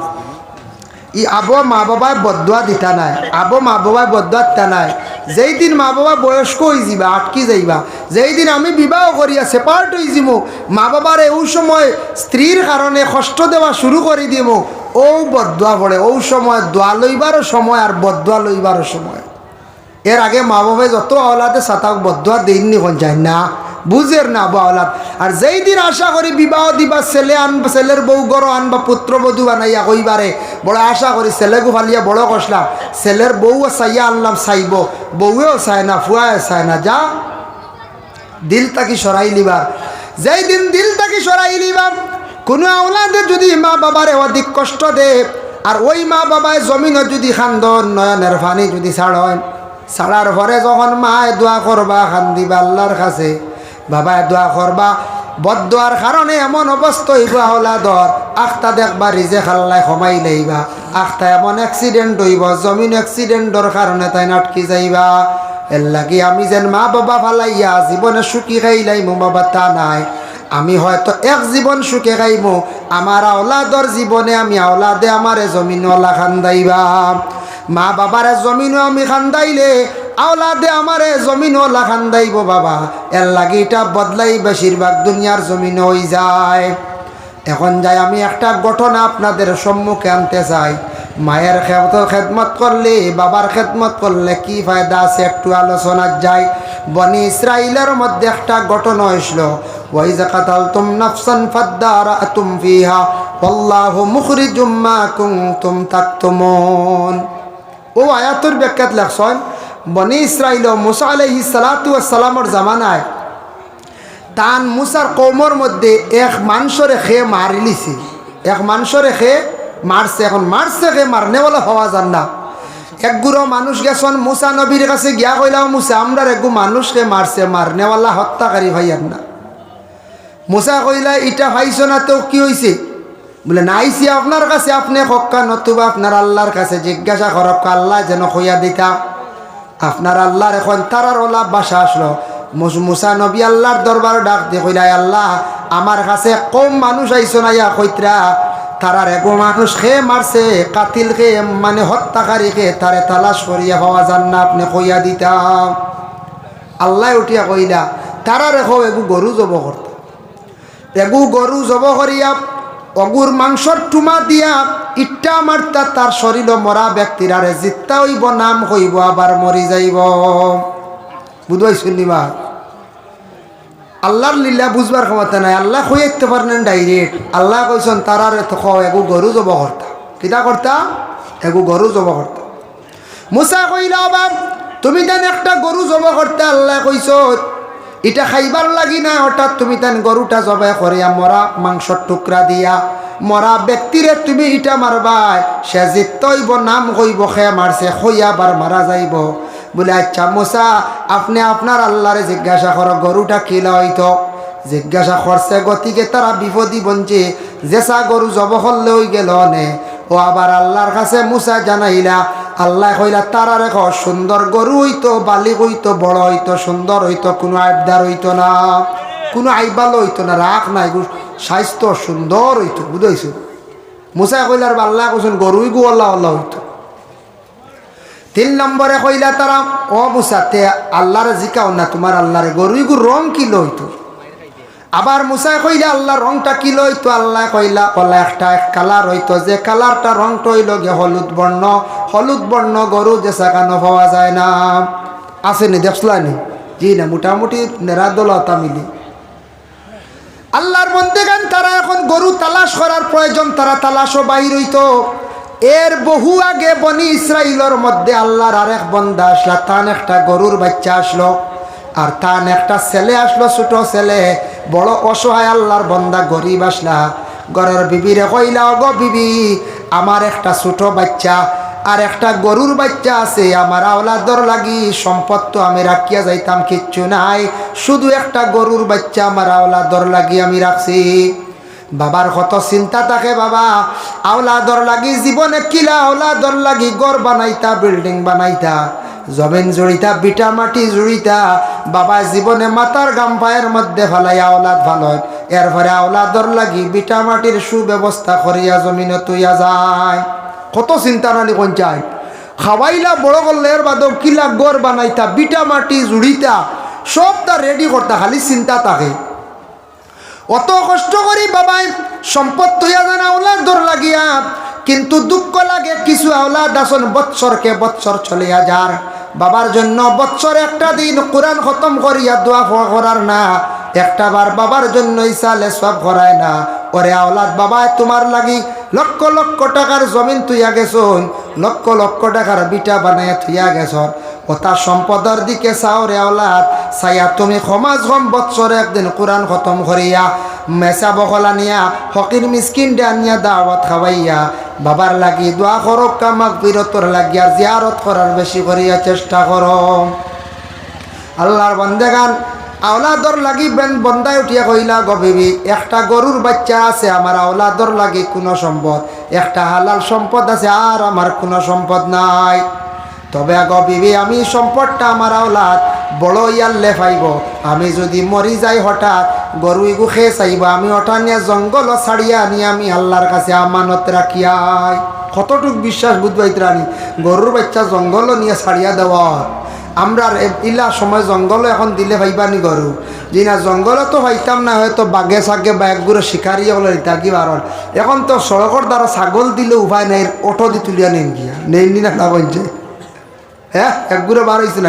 ই আবো মা বাবায় বদুয়া দিতা নাই, আবো মা বাবায় বদুয়া দিতা নাই। যেই দিন মা বাবা বয়স্ক হয়ে যাবা, আটকি যাইবা, যেই দিন আমি বিবাহ করিয়া সেপারেট হয়ে যাবো, মা বাবার এই সময় স্ত্রীর কারণে কষ্ট দেওয়া শুরু করে দিব, ও বদুয়া পড়ে। ও সময় দোয়া লইবারও সময় আর বদুয়া লইবারও সময়। এর আগে মা বাবায় যত আওলাদে সাতাক বদুয়া দিননি কোন যায় না, বুঝের না আবু আওলাদ। আর যেই দিন আশা করি বিবাহ দিবা, ছেলে আনবা, ছেলের বউ গড় আনবা, পুত্রবধূ বানাইয়া কইবারে বড় আশা করি, ছেলেগু ফালিয়া বড় কষলাম, ছেলের বউ চাইয়া আনলাম, চাইব, বউয়েও চায় না, ফুয়াও চায় না, যা দিল তাকি সরাই লিবার। যেই দিন দিল তাকি সরাই লিবার, কোনো আওলাদে যদি মা বাবারে অধিক কষ্ট দে, আর ওই মা বাবায় জমিনে যদি খান্দন নয়নের ফানি যদি ছাড়েন, ছাড়ার পরে যখন মায় দোয়া করবা, খান্দিবা আল্লাহর কাছে, বাবায় দোয়া করবা, বদদোয়ার কারণে এমন অবস্থা হইব আওলাদর আখতা দেখবা রিজে খাল্লাই কমাই লইবা আখতা এমন অ্যাক্সিডেন্ট হইব জমিন অ্যাক্সিডেন্টর কারণে তাই নাটকি যাইবা এর লাগি আমি যেন মা বাবা ফালাইয়া জীবনে সুখী খাইলাইমু বাবা তা নাই আমি হয়তো এক জীবন সুখে খাইমু আমার আওলাদর জীবনে আমি আওলাদে আমারে জমিনওয়ালা খান্দাইবা মা বাবারে জমিনও আমি খান্দাইলে আওলাদে আমারে জমিনওয়ালা খান্দাইব বাবা এর লাগি এটা বদলাই বেশিরভাগ দুনিয়ার জমিন হয়ে যায় এখন যাই আমি একটা ঘটনা আপনাদের সম্মুখে আনতে চাই মায়ের খেদমত করলে বাবার খেদমত করলে কি ফায়দা আছে একটু আলোচনা যায় বনি ইসরাইলের মধ্যে একটা ঘটনা হয়েছিল ওয়াইজা কাতালতুম নাফসান ফাদ্দারাতুম ফিহা আল্লাহু মুখরিজুম মা কুনতুম তাকতুমুন ও আয়াতের ব্যাখ্যাত লেখছেন বনি ইসরাইল মুসা আলাইহিস সালাতু ওয়াস সালামের জামানায় তান মুসার কওমের মধ্যে এক মানুষরে খেয়ে মারি লিছে এক মানুষরে খেয়ে মারছে এখন মারছে খেয়ে মারনেওয়ালা হওয়া যান না এক গুড়ো মানুষ গেছেন মুসা নবীর কাছে গিয়া কইলাম মুসা আমরা একগু মানুষকে মারছে মারনেওয়ালা হত্যাকারী ভাইয়ার না মুসা কইলা ইটা ভাইছ না তো কি হয়েছে বলে নাইছি আপনার কাছে আপনি হক্কা নতুবা আপনার আল্লাহর কাছে জিজ্ঞাসা করব আল্লাহ যেন হইয়া দিতা আপনার আল্লাহর এখন তারার ওলা বাসা আসলো মুসা নবী আল্লাহর দরবার ডাক দিয়ে কইলা আল্লাহ আমার কাছে কম মানুষ আইসো না ইয়া কইত্রা তারার এগো মানুষ খেয়ে মারছে কাতিল খেয়ে মানে হত্যাকারী খেয়ে তারে তালাশ করিয়া পাওয়া যান না আপনি কইয়া দিতা আল্লাহ উঠিয়া কইলা তারার এগো এগু গরু জব করত এগু গরু জব করিয়া অগুর মাংসর টুমা দিয়া ইট্টা মারতা তার শরীর মরা ব্যক্তির আরে জিত্তা হইব নাম হইব আবার মরি যাইব বুঝবাই শুনিবা আল্লাহর লীলা বুঝবার ক্ষমতা নাই আল্লাহ হইতে পারেন ডাইরেক্ট আল্লাহ কইছেন তারার এগু গরু জব করতা কিতা করতা এগু গরু জব করতা মুসা কইলা বাপ তুমি তেন একটা গরু জব করতে আল্লাহ কইছ এটা খাইবার লাগি না হঠাৎ তুমি তেন গরুটা জবাই করিয়া মরা মাংসর টুকরা দিয়া মরা ব্যক্তিরে তুমি ইটা মারবাই সে জিত হইব নাম কইব খে মারছে খইয়া বার মারা যাইব বলে আচ্ছা মুসা আপনি আপনার আল্লাহরে জিজ্ঞাসা করো গরুটা কিলা হইতো জিজ্ঞাসা করছে গতিকে তারা বিপদী বঞ্চে যেসা গরু জব করলে হই গেল নে ও আবার আল্লাহর কাছে মুসা জানাইলা আল্লাহ কইলা তারা রেখো সুন্দর গরু হইতো বালিক হইতো বড় হইতো সুন্দর হইতো কোনো আবদার হইতো না কোনো আইবাল হইতো না রাখ নাই স্বাস্থ্য সুন্দর হইতো বুঝাইছো মুসা কইলার আল্লাহ কইছেন গরুই গু আল্লাহ আল্লাহ হইতো 3 নম্বরে কইলা তারা ও মুসা তে আল্লাহরে জিকাও না তোমার আল্লাহরে গরুই গু রং কি লইতো আবার মুসা কইলা আল্লাহ রংটা কি লইতো আল্লাহ কইলা ওলা একটা কালার হইতো যে কালারটা রংটা হইল গে হলুদ বর্ণ গরু যে সাকানো পাওয়া যায় না আসেনি দেখলানি জি না মোটামুটি নেরাদলতা মিলি আল্লাহর বন্দেগান তারা এখন গরু তালাশ করার প্রয়োজন তারা তালাশও বাইর হইতো এর বহু আগে বনি ইসরাইলের মধ্যে আল্লাহর আরেক বন্দা আসলা তান একটা গরুর বাচ্চা আসলো আর তান একটা ছেলে আসলো ছোট ছেলে বড় অসহায় আল্লাহর বন্দা গরিব আসলা ঘরের বিবিরে কইলা গো বিবি আমার একটা ছোট বাচ্চা আর একটা গরুর বাচ্চা আছে আমার আওলাদর লাগি সম্পদ তো আমি রাখিয়া যাইতাম কিচ্ছু নাই শুধু একটা গরুর বাচ্চা আমার আওলাদর লাগি আমি রাখছি বাবার কত চিন্তা থাকে বাবা আওলাদর লাগি জীবনে কিলা আওলাদর লাগি ঘর বানাইতা বিল্ডিং বানাইতা জমিন জড়িতা বিটা মাটি জড়িতা বাবা জীবনে মাতার গাম পায়ের মধ্যে ফেলাই আওলাদ ভালো এরপরে আওলাদর লাগি বিটা মাটির সুব্যবস্থা করিয়া জমিনে তুইয়া যায় কত চিন্তা নানি কোন চাই খাওয়াইলা বড় করলে এর বাদও কিলা গড় বানাইতা বিটা মাটি জুড়িতা সব তা রেডি করতা খালি চিন্তা থাকে অত কষ্ট করি বাবাই সম্পদ তুইয়া জানা আওলাদ দর লাগিয়া কিন্তু দুঃখ লাগে কিছু আওলাদ আসন বৎসরকে বৎসর চলিয়া যার বাবার জন্য বৎসর একটা দিন কোরআন খতম করিয়া দোয়া করার না একটা বার বাবার জন্য ইসালে সব করায় না ওরে আওলাদ বাবা তোমার লাগি লক্ষ লক্ষ টাকার জমিন তুইয়া গেছন লক্ষ লক্ষ টাকার বিটা বানাইয়া তুইয়া গেছন ওটা সম্পদের দিকে চাও রে আওলাদ চাইয়া তুমি সমাজ কম বৎসরে একদিন কোরআন খতম করিয়া মেসা বকলা নিয়া ফকির মিসকিন ডানিয়া দাওয়াত খাওয়াইয়া বাবার লাগি দোয়া করক কামাক বিরতর লাগিয়া জিয়ারত করার বেশি করিয়া চেষ্টা করো আল্লাহর বন্দেগান আওলাদর লাগি বন্দায় উঠিয়া কইলা গো বিবি, একটা গরুর বাচ্চা আছে আমার আওলাদর লাগি কোনো সম্পদ, একটা হালাল সম্পদ আছে আর আমার কোনো সম্পদ নাই। তবে গো বিবি, আমি সম্পদটা আমার আওলাদ বড় ইয়াল্লে পাইব, আমি যদি মরি যাই হঠাৎ গরু এগু খেয়ে চাইব, আমি ওটা নিয়ে জঙ্গল ছাড়িয়া নিয়ে আমি আল্লাহর কাছে আমানত রাখিয়াই। কতটুক বিশ্বাস বুঝবাইতে রানি, গরুর বাচ্চা জঙ্গল নিয়ে ছাড়িয়া দেওয়া। আমরা ইলা সময় জঙ্গল এখন দিলে ভাইবানি গরু যে না, জঙ্গলে তো ভাইতাম না, হয়তো বাঘে সাগে বা একগুলো শিকারি হলো ইত্যাদি বারণ। এখন তো সড়কের দ্বারা ছাগল দিলে উপায় নেই, অটো দি তুলিয়া নেন গিয়া নেই না বলছে। হ্যাঁ, একগুলো বার হয়েছিল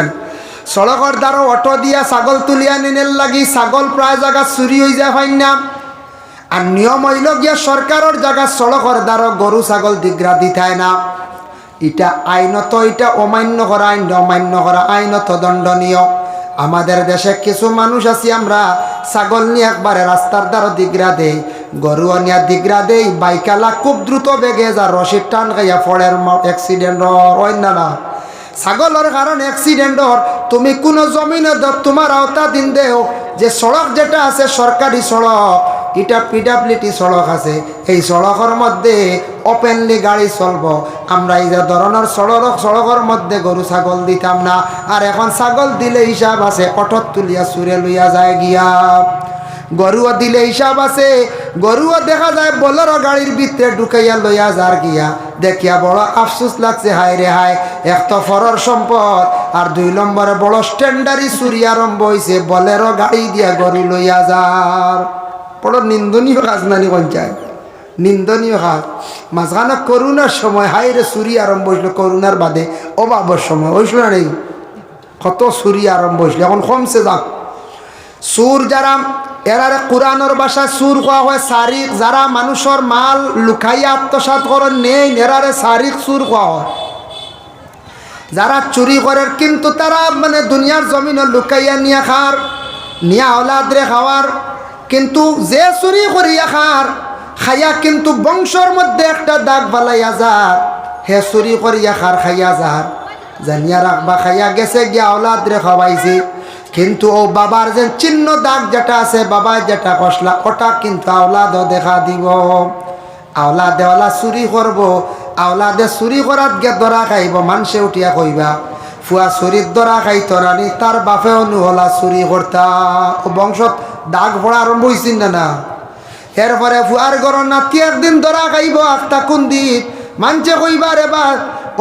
সড়কের দ্বারা অটো দিয়া ছাগল তুলিয়া নেনের লাগি ছাগল প্রায় জায়গা চুরি হয়ে যায় হয় না। আর নিয়ম হইল গিয়া সরকারের জায়গা সড়কের দ্বারা গরু ছাগল দিগ্রা দিতায় না। এটা আইনত, এটা অমান্য করা আইন, অমান্য করা আইনত দণ্ডনীয়। আমাদের দেশে কিছু মানুষ আছি আমরা ছাগল নিয়ে একবারে রাস্তার দ্বারা দিগ্রা দেই, গরু নিয়ে দিগ্রা দেই, বাইকালা খুব দ্রুত বেগে যা রশিদ টান খাইয়া ফলের অ্যাক্সিডেন্ট অন্য না। ছাগলের কারণে অ্যাক্সিডেন্টর তুমি কোনো জমিনে তোমার আওতা দিন দেও যে সড়ক যেটা আছে সরকারি সড়ক, এটা পিডাব্লিউডি সড়ক আছে, এই সড়কের মধ্যে ওপেনলি গাড়ি চলব। আমরা এই যে ধরনের সড়কের মধ্যে গরু ছাগল দিতাম না। আর এখন ছাগল দিলে হিসাব আছে, অটত তুলিয়া সুরে লইয়া যায় গিয়া। গরুও দিলে হিসাব আছে, গরুও দেখা যায় বলেরো গাড়ির ভিতরে ঢুকাইয়া লইয়া যার গিয়া। দেখিয়া বড় আফসোস লাগছে, হায় রে হায়, এক তো ফরর সম্পদ, আর 2 নম্বরে বড় স্ট্যান্ডারি চুরি আরম্ভ হয়েছে, বলেরো গাড়ি দিয়া গরু লইয়া যার। বড় নিন্দনীয় কাজ নানি পঞ্চায়েত, নিন্দনীয় কাজ। মাঝখানে করোনার সময় হায় রে চুরি আরম্ভ হয়েছিল, করোনার বাদে অভাবের সময় হয়েছিল না নেই, কত চুরি আরম্ভ হয়েছিল, এখন কমছে যাক। সুর যারা এরারে কোরআনের ভাষায় সুর কোয়া হয় সারিক, যারা মানুষের মাল লুকাইয়া আত্মসাৎ করেন নেই, এরারে সারিক সুর কোয়া হয়। যারা চুরি করে কিন্তু তারা মানে দুনিয়ার জমিনে লুকাইয়া নিয়ে খার, নিয়া ওলাদরে খাওয়ার, কিন্তু যে চুরি করিয়া খাইয়া কিন্তু বংশর মধ্যে একটা দাগ বালাইয়া যার, হে চুরি করিয়া খাইয়া যার, জানিয়া রাখবা খাইয়া গেছে গিয়া ওলাদরে খাওয়াইছে, কিন্তু ও বাবার যে চিহ্ন দাগ যেটা আছে, বাবা যেটা কষলা, ওটা কিন্তু আওলাদও দেখা দিব। আওলাদে ওলা চুরি করব, আওলাদে চুরি করাত গে ধরা খাইব, মানুষে উঠিয়া কইবা ফুয়া চুরির ধরা খাইত রানি, তার বাপে অনুহলা চুরি করতা, ও বংশত দাগ পড়া আরম্ভ হয়েছিল না না। এরপরে ফুয়ার ঘর নাতি একদিন ধরা খাইব, আখটা কোন দিন মানছে কইবা রে বা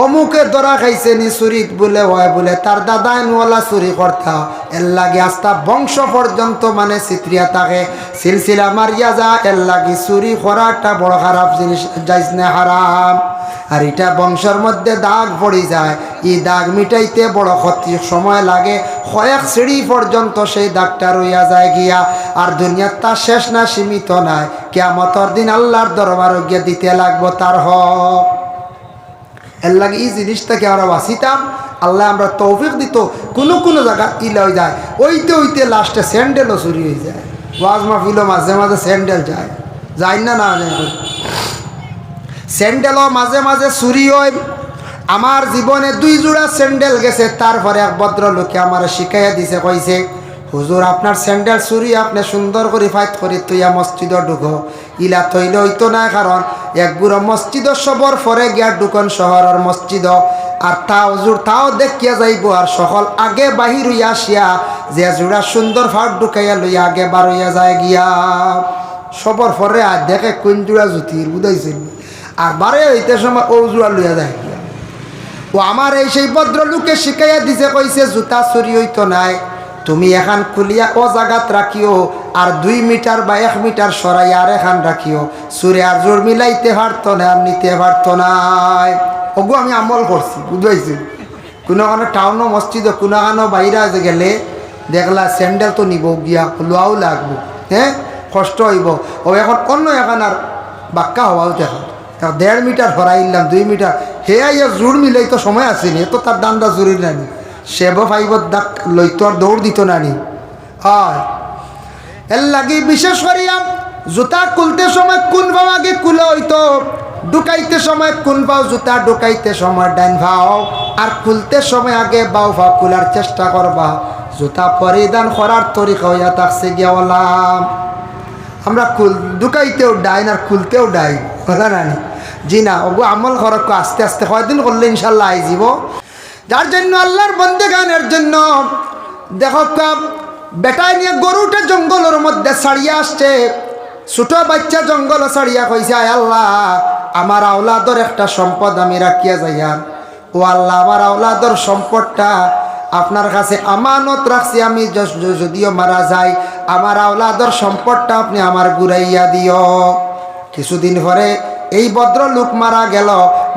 অমুকে ধরা খাইছে নি চুরিত বলে হয়, বলে তার দাদা এনওয়ালা চুরি করতা। এর লাগে আস্তা বংশ পর্যন্ত মানে চিত্রিয়া থাকে, সিলসিলা মারিয়া যা। এর লাগে চুরি করাটা বড় খারাপ জিনিস, যাইস না হারাম। আর এটা বংশের মধ্যে দাগ পড়ে যায়, এই দাগ মিটাইতে বড় ক্ষতি সময় লাগে, কয়েক সিঁড়ি পর্যন্ত সেই দাগটা রইয়া যায় গিয়া। আর দুনিয়ার তার শেষ না, সীমিত নাই, কিয়ামতের দিন আল্লাহর দরবার গিয়ে দিতে লাগবো তার হক। এর লাগে এই জিনিসটাকে আমরা বাঁচিতাম, আল্লাহ আমরা তৌফিক দিত। কোনো কোনো জায়গা ইলা হয়ে যায়, ওইতে লাস্টে স্যান্ডেলও চুরি হয়ে যায়। ওয়াজ মাহফিলও মাঝে মাঝে স্যান্ডেল যায় না, স্যান্ডেলও মাঝে মাঝে চুরি হয়। আমার জীবনে 2 জোড়া স্যান্ডেল গেছে, তারপরে এক ভদ্রলোকে আমার শিখাইয়া দিছে, কইছে হুজুর আপনার স্যান্ডেল চুরি, আপনি সুন্দর করে ফাইট করে তুইয়া মসজিদে ঢুকো। ইলা থইলে হইতো না, কারণ একগুড়ো মসজিদ সবর পরে গিয়া ঢুকন শহরের মসজিদ, আর তা হুজুর তাও দেখিয়া যাইব। আর সকল আগে বাহির হইয়া আসিয়া যে জোড়া সুন্দর ফাট ঢুকাইয়া লইয়া আগে বার হইয়া যায় গিয়া, সবর পরে আর দেখে কোন জোড়া জুতির বুঝাইছিল, আর বারে হইতে সময় ও জোড়া লইয়া যায় গিয়া। ও আমার এই সেই ভদ্রলোকে শিখাইয়া দিছে, কইছে জুতা চুরি হইতো নাই, তুমি এখান খুলিয়া ও জায়গাত রাখিও, আর 2 মিটার বা 1 মিটার সরাই আর এখান রাখিও, চুরে আর জোর মিলাইতে পারতো না, আর নিতে পারতো নাই। ওগো আমি আমল করছি, বুঝাইছি। কোনো টাউনও মসজিদ, কোনো বাইরে গেলে দেখলা স্যান্ডেল তো নিব গিয়া, লোয়াও লাগবো, হ্যাঁ কষ্ট হইব। ও এখন অন্য এখন আর বাক্কা হওয়াও দেখা 1.5 মিটার সরাইলাম, 2 মিটার, হে আইয়া জোর মিলাই তো সময় আসেনি, এত তার দান্ডা জরুরি নানি, সেব ফাইবত দাগ লইতো আর দৌড় দিত নানি। হয় এর লাগে বিশেষ করিয়া জুতা খুলতে সময় কোন ভাও আগে খুলে হইতো, ঢুকাইতে সময় কোন ভাও, জুতা ঢুকাইতে সময় ডান ভাও, আর খুলতে সময় আগে বাউ ভাও খোলার চেষ্টা করবা। জুতা পরিধান করার তরিকা হইয়া থাকছে গিয়া ওলাম আমরা ঢুকাইতেও ডাইন আর খুলতেও ডাইন কথা নানি জি না ওগো আমল খরক আস্তে আস্তে কয়দিন করলে ইনশাল্লাহ আই যাব যার জন্য আল্লাহর বন্দেগানের জন্য দেখো বেটায় নিয়ে গরুটা জঙ্গলের মধ্যে ছাড়িয়ে আসছে ছোট বাচ্চা জঙ্গল ছাড়িয়া কইছে আয় আল্লাহ আমার আওলাদর একটা সম্পদ আমি রাখিয়া যাইয়া ও আল্লাহ আমার আওলাদর সম্পদটা আপনার কাছে আমানত রাখছি আমি যদিও মারা যাই আমার আওলাদর সম্পদটা আপনি আমার ঘুরাইয়া দিও কিছুদিন পরে এই ভদ্রলোক মারা গেল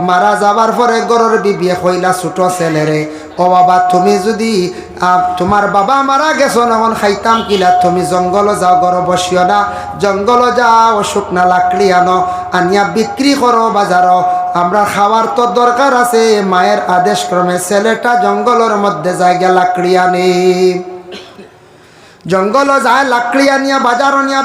মারা যাবার পরে গরুর বিবিয়ে কইলা ছোট ছেলেরে ও বাবা তুমি যদি তোমার বাবা মারা গেছো এখন খাইতাম কিলা তুমি জঙ্গল যাও গরু বসিও না জঙ্গল যাও শুকনা লাকড়ি আনো আনিয়া বিক্রি করো বাজারও আমরা খাওয়ার তো দরকার আছে মায়ের আদেশ ক্রমে ছেলেটা জঙ্গলের মধ্যে জায়গা লাকড়ি আনে জঙ্গল যায় লাকড়ি আনিয়া বাজার আনিয়া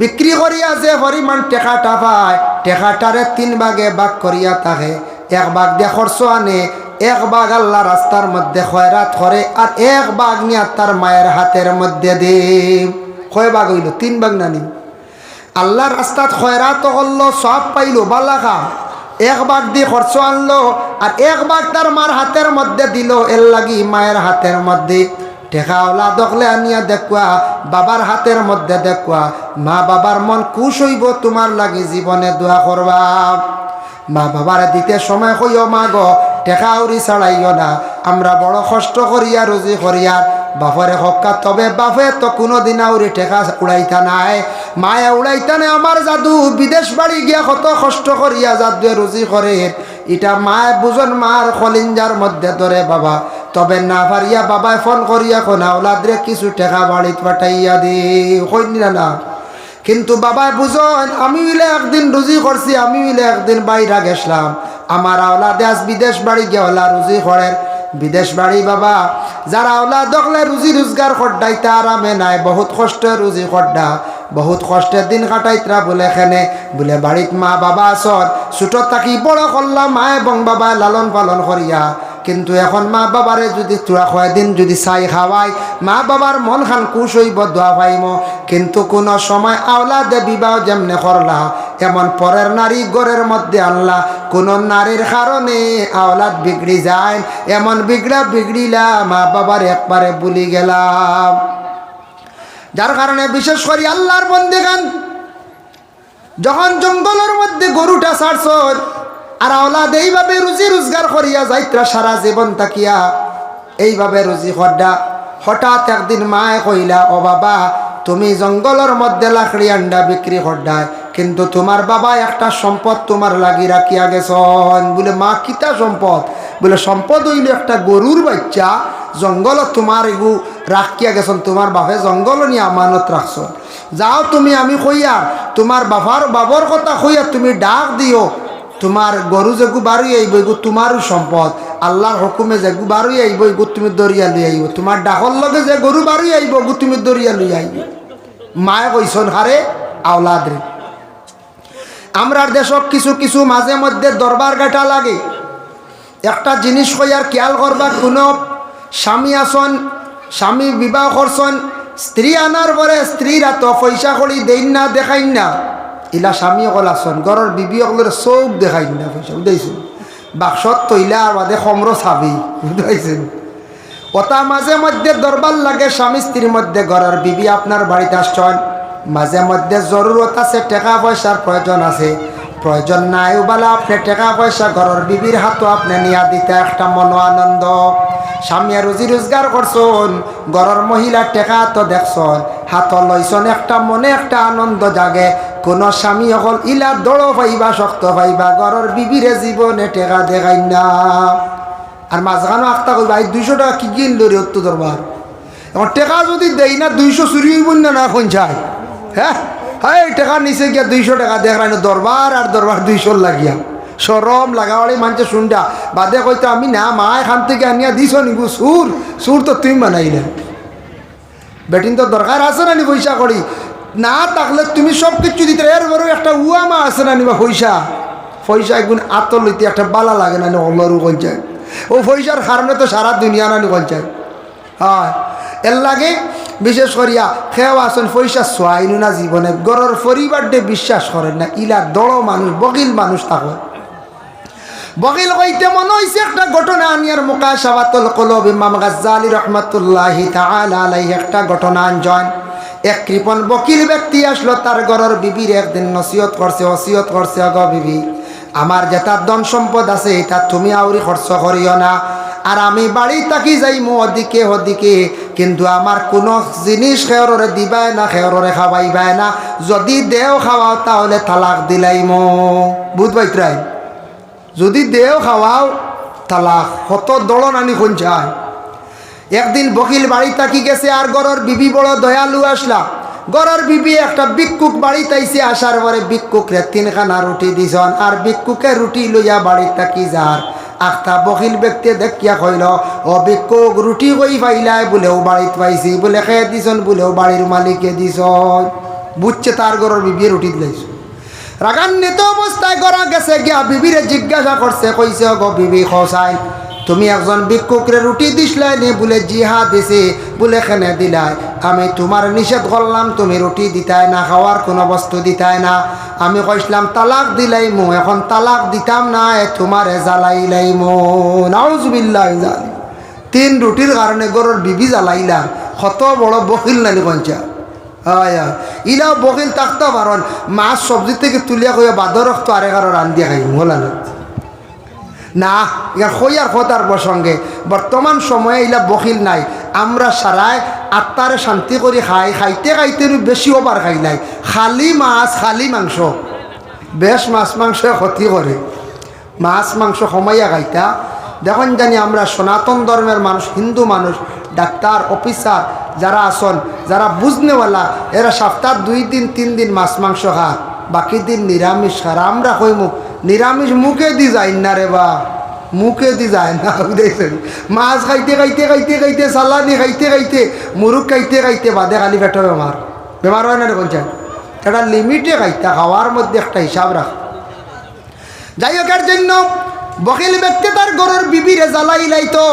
বিক্রি করিয়া যে পরিমাণ টেকাটা পায় টেকাটারে 3 ভাগে ভাগ করিয়া থাকে 1 ভাগ দিয়ে খরচ আনে 1 ভাগ আল্লাহ রাস্তার মধ্যে খয়রাত করে আর 1 ভাগ নিয়ে তার মায়ের হাতের মধ্যে দে কয় ভাগ হইল 3 ভাগ নানি আল্লাহ রাস্তাত খয়রাত করলো সব পাইলো বালাখা 1 ভাগ দিয়ে খরচ আনলো আর 1 ভাগ তার মার হাতের মধ্যে দিল এর লাগি মায়ের হাতের মধ্যে টেকাওলা দখলে আনিয়া দেখুয়া বাবার হাতের মধ্যে দেখুয়া মা বাবার মন খুশ হইব তোমার লাগি জীবনে দোয়া করবা মা বাবার দিতে সময় হইও মা গো টেকাউরি ছাড়াইও না আমরা বড় কষ্ট করিয়া রুজি করিয়ার বাপরে হক্কা তবে বাপে তো কোনোদিন আউরি টেকা উড়াইতা নাই মায়া উড়াইতা নাই আমার জাদু বিদেশ বাড়ি গিয়া কত কষ্ট করিয়া জাদু রুজি করে এটা মায় বুঝন মার কলিঞ্জার মধ্যে ধরে বাবা তবে না পারিয়া বাবায় ফোন করিয়া কোন আওলাদরে কিছু টাকা বাড়িত পাঠাইয়া দি কইনি না কিন্তু বাবায় বুঝন আমি মিলে একদিন রুজি করছি আমি মিলে একদিন বাইরা গেছিলাম আমার আওলাদে আজ বিদেশ বাড়ি গেলা রুজি করেন বিদেশ বাড়ি বাবা যারা আওলাদ দেখলে রুজি রোজগার করডাইতে আরামে নাই বহুত কষ্ট রুজি করডা বহুত কষ্টের দিন কাটাইতরা বলে এখানে বলে বাড়িত মা বাবা আসন ছোট থাকি বড় করলাম মা এবং বাবা লালন পালন করিয়া কিন্তু এখন মা বাবারে যদি তোরা কয়দিন যদি চাই খাওয়াই মা বাবার মন খান খুশ হইব দোয়া পাইম কিন্তু কোন সময় আওলাদে বিবাহ যেমনে করলা এমন পরের নারী ঘরের মধ্যে আনলা কোন নারীর কারণে আওলাদ বিগড়ি যায় এমন বিগড়িলা মা বাবার একবারে ভুলি গেলাম যার কারণে বিশেষ করে আল্লাহর বন্দেগান যখন জঙ্গলের মধ্যে গরুটা ছাড়ছ আর আওলাদ এইভাবে রুজি রোজগার করিয়া যাইত্রা সারা জীবন তাকিয়া এইভাবে রুজি খড্ডা হঠাৎ একদিন মায়ে কইলা ও বাবা তুমি জঙ্গলের মধ্যে লাকড়ি আন্ডা বিক্রি খড্ডায় কিন্তু তোমার বাবা একটা সম্পদ তোমার লাগি রাখিয়া গেছন বলে মা কিতা সম্পদ বলে সম্পদ হইল একটা গরুর বাচ্চা জঙ্গল তোমার এগু রাখিয়া গেছন তোমার বাপে জঙ্গল নিয়ে আমানত রাখছ যাও তুমি আমি কইয়া তোমার বাবার কথা কইয়া তুমি ডাক দিও তোমার গরু যেগু বাড়ি আইব এগু তোমারও সম্পদ আল্লাহর হুকুমে যেগু বাড়ি আইব এগু তুমি দরিয়া লই আইব তোমার ডাকর লগে যে গরু বাড়ি আইব এগু তুমি দরিয়া লই আইব মায়ে কইসন হারে আওলাদ রে আমরার দেশক কিছু কিছু মাঝে মধ্যে দরবার গাটা লাগে একটা জিনিস কইয়ার খেয়াল করবা কোনো স্বামী আসন স্বামী বিবাহ করছন স্ত্রী আনার পরে স্ত্রীরা তো পয়সা করি দেন না দেখাইন না ইলা স্বামী অকল আসন ঘরের বিবি অকলের চোখ দেখাইন না পয়সা বুঝাইছেন বাক্সত তৈলা আর বাদে সমর চাবি বুঝাইছেন ওটা মাঝে মধ্যে দরবার লাগে স্বামী স্ত্রীর মধ্যে ঘরের বিবি আপনার বাড়িতে আসছেন মাঝে মধ্যে জরুরত আছে টাকা পয়সার প্রয়োজন আছে প্রয়োজন নাই বলে আপনি টাকা পয়সা ঘরের বিবির হাতও আপনি নিয়া দিতে একটা মনো আনন্দ স্বামী রুজি রোজগার করছন ঘরের মহিলার টাকা তো দেখছন হাত লইছন একটা মনে একটা আনন্দ জাগে কোন স্বামী অকল ইলা দড়ো পাইবা শক্ত পাইবা ঘরের বিবিরে জীবনে টাকা দেখাই না আর মাঝখানো আখতা কইবা 200 টাকা কি কিনল রে অত্য দরবার এখন টাকা যদি দেই না 200 চুরি হইব না না কোন চাই হ্যাঁ হ্যাঁ টাকা নিচে গিয়া 200 টাকা দেখাই না দরবার আর দরবার 200 লাগিয়া সরম লাগাওয়ালি মানুষ শুনটা বাদে কইতো আমি না মা এখান থেকে আনিয়া দিছ নিবু সুর তো তুমি বানাইলে বেটিন তো দরকার আছে না নি পয়সা করি না থাকলে তুমি সব কিছু দিতে এর বড় একটা উয়া মা আছে না নিবা পয়সা একগুণ আতর লইতে একটা বালা লাগে না অলরু কঞ্চায় ও পয়সার কারণে তো সারা দুনিয়া না নি কঞ্চায় হয় এর লাগে বিশেষ করিয়া খেয়াও আসন পয়সা সোয়াইনু না জীবনে গরর পরিবার ডে বিশ্বাস করেন না ইলা দড় মানুষ বকিল মানুষ থাকে বকিল কইতে মনে হইছে একটা ঘটনা আনিয়ার মুকাশাফাতুল কুলুব ইমাম গাজ্জালী রাহমাতুল্লাহি তাআলা আলাইহি একটা ঘটনা আনজন এক কৃপণ বকিল ব্যক্তি আসলো তার ঘরের বিবির একদিন ওসিয়ত করছে অগো বিবি আমার যেটা ধন সম্পদ আছে এটা তুমি আউরি খরচ করিও না আর আমি বাড়ি থাকি যাইমু ওদিকে কিন্তু আমার কোনো জিনিস খেয়রে দিবাই না খেয়রে খাওয়াইবাই না যদি দেও খাওয়াও তাহলে তালাক দিলাইমু বুঝ পাইত্রাই যদি দেও খাওয়াও তালাক কত দলন আনি কোন যায় একদিন বকিল বাড়ি থাকি গেছে আর ঘরের বিবি বড় দয়ালু আসলা ঘরের বিবি একটা ভিক্ষুক বাড়ি তাইছে আসার পরে ভিক্ষুকরে 3খানা রুটি দিছন আর ভিক্ষুকে রুটি লইয়া বাড়ি থাকি যার আখতা বকিল ব্যক্তি দেখিয়া কইল ও ভিক্ষুক রুটি কই পাইলাই বলেও বাড়িত পাইছি বলে খেয়ে দিছন বলেও বাড়ির মালিকে দিছন বুঝছে তার ঘরের বিবি রুটি দিলাইছ রাগান্বিত অবস্থায় গড়া গেছে গিয়া বিবিরে জিজ্ঞাসা করছে কইছে গো বিবি খসাই তুমি একজন ভিক্ষুকরে রুটি দিসলাই নে বলে জিহা দিছে বলে খেনে দিলাই আমি তোমার নিষেধ করলাম তুমি রুটি দিতাই না খাওয়ার কোনো বস্তু দিতাই না আমি কইসলাম তালাক দিলাইমু এখন তালাক দিতাম না তোমারে জ্বালাইলাইমু নাউজুবিল্লাহ জালিম 3 রুটির কারণে গরুর বিবি জ্বালাইলা কত বড় বকিল নানি কঞ্চা আয়া ইলাও বকিল থাকতে পারন মাছ সবজি থেকে তুলিয়া কইয়া বাদর রক্ত আরে কারো রান্ধিয়া খাই হলা না না ইয়ার খইয়ার কথার প্রসঙ্গে বর্তমান সময়ে ইলা বকিল নাই আমরা সারায় আত্মারে শান্তি করে খাইতে বেশি ওভার খাই নাই খালি মাছ খালি মাংস বেশ মাছ মাংস ক্ষতি করে মাছ মাংস কমাইয়া খাইতা দেখুন জানি আমরা সনাতন ধর্মের মানুষ হিন্দু মানুষ ডাক্তার অফিসার যারা আসন যারা বুঝনেওয়ালা এরা সপ্তাহ 2 দিন 3 দিন মাছ মাংস খা বাকি দিন নিরামিষ খার আমরা কইমু নিরামিষ মুখে দি যায় না রে বা মুখে দি যায় না দেখছেন মাছ খাইতে সালানি খাইতে মুরুখ খাইতে বাদে খালি পেটের বেমার হয় না রে কোনটা এটা লিমিটে খাইতা খাওয়ার মধ্যে একটা হিসাব রাখ যাই হোক এর জন্য বকিল ব্যক্তি তার গরুর বিবিরে জ্বালাইলাই তো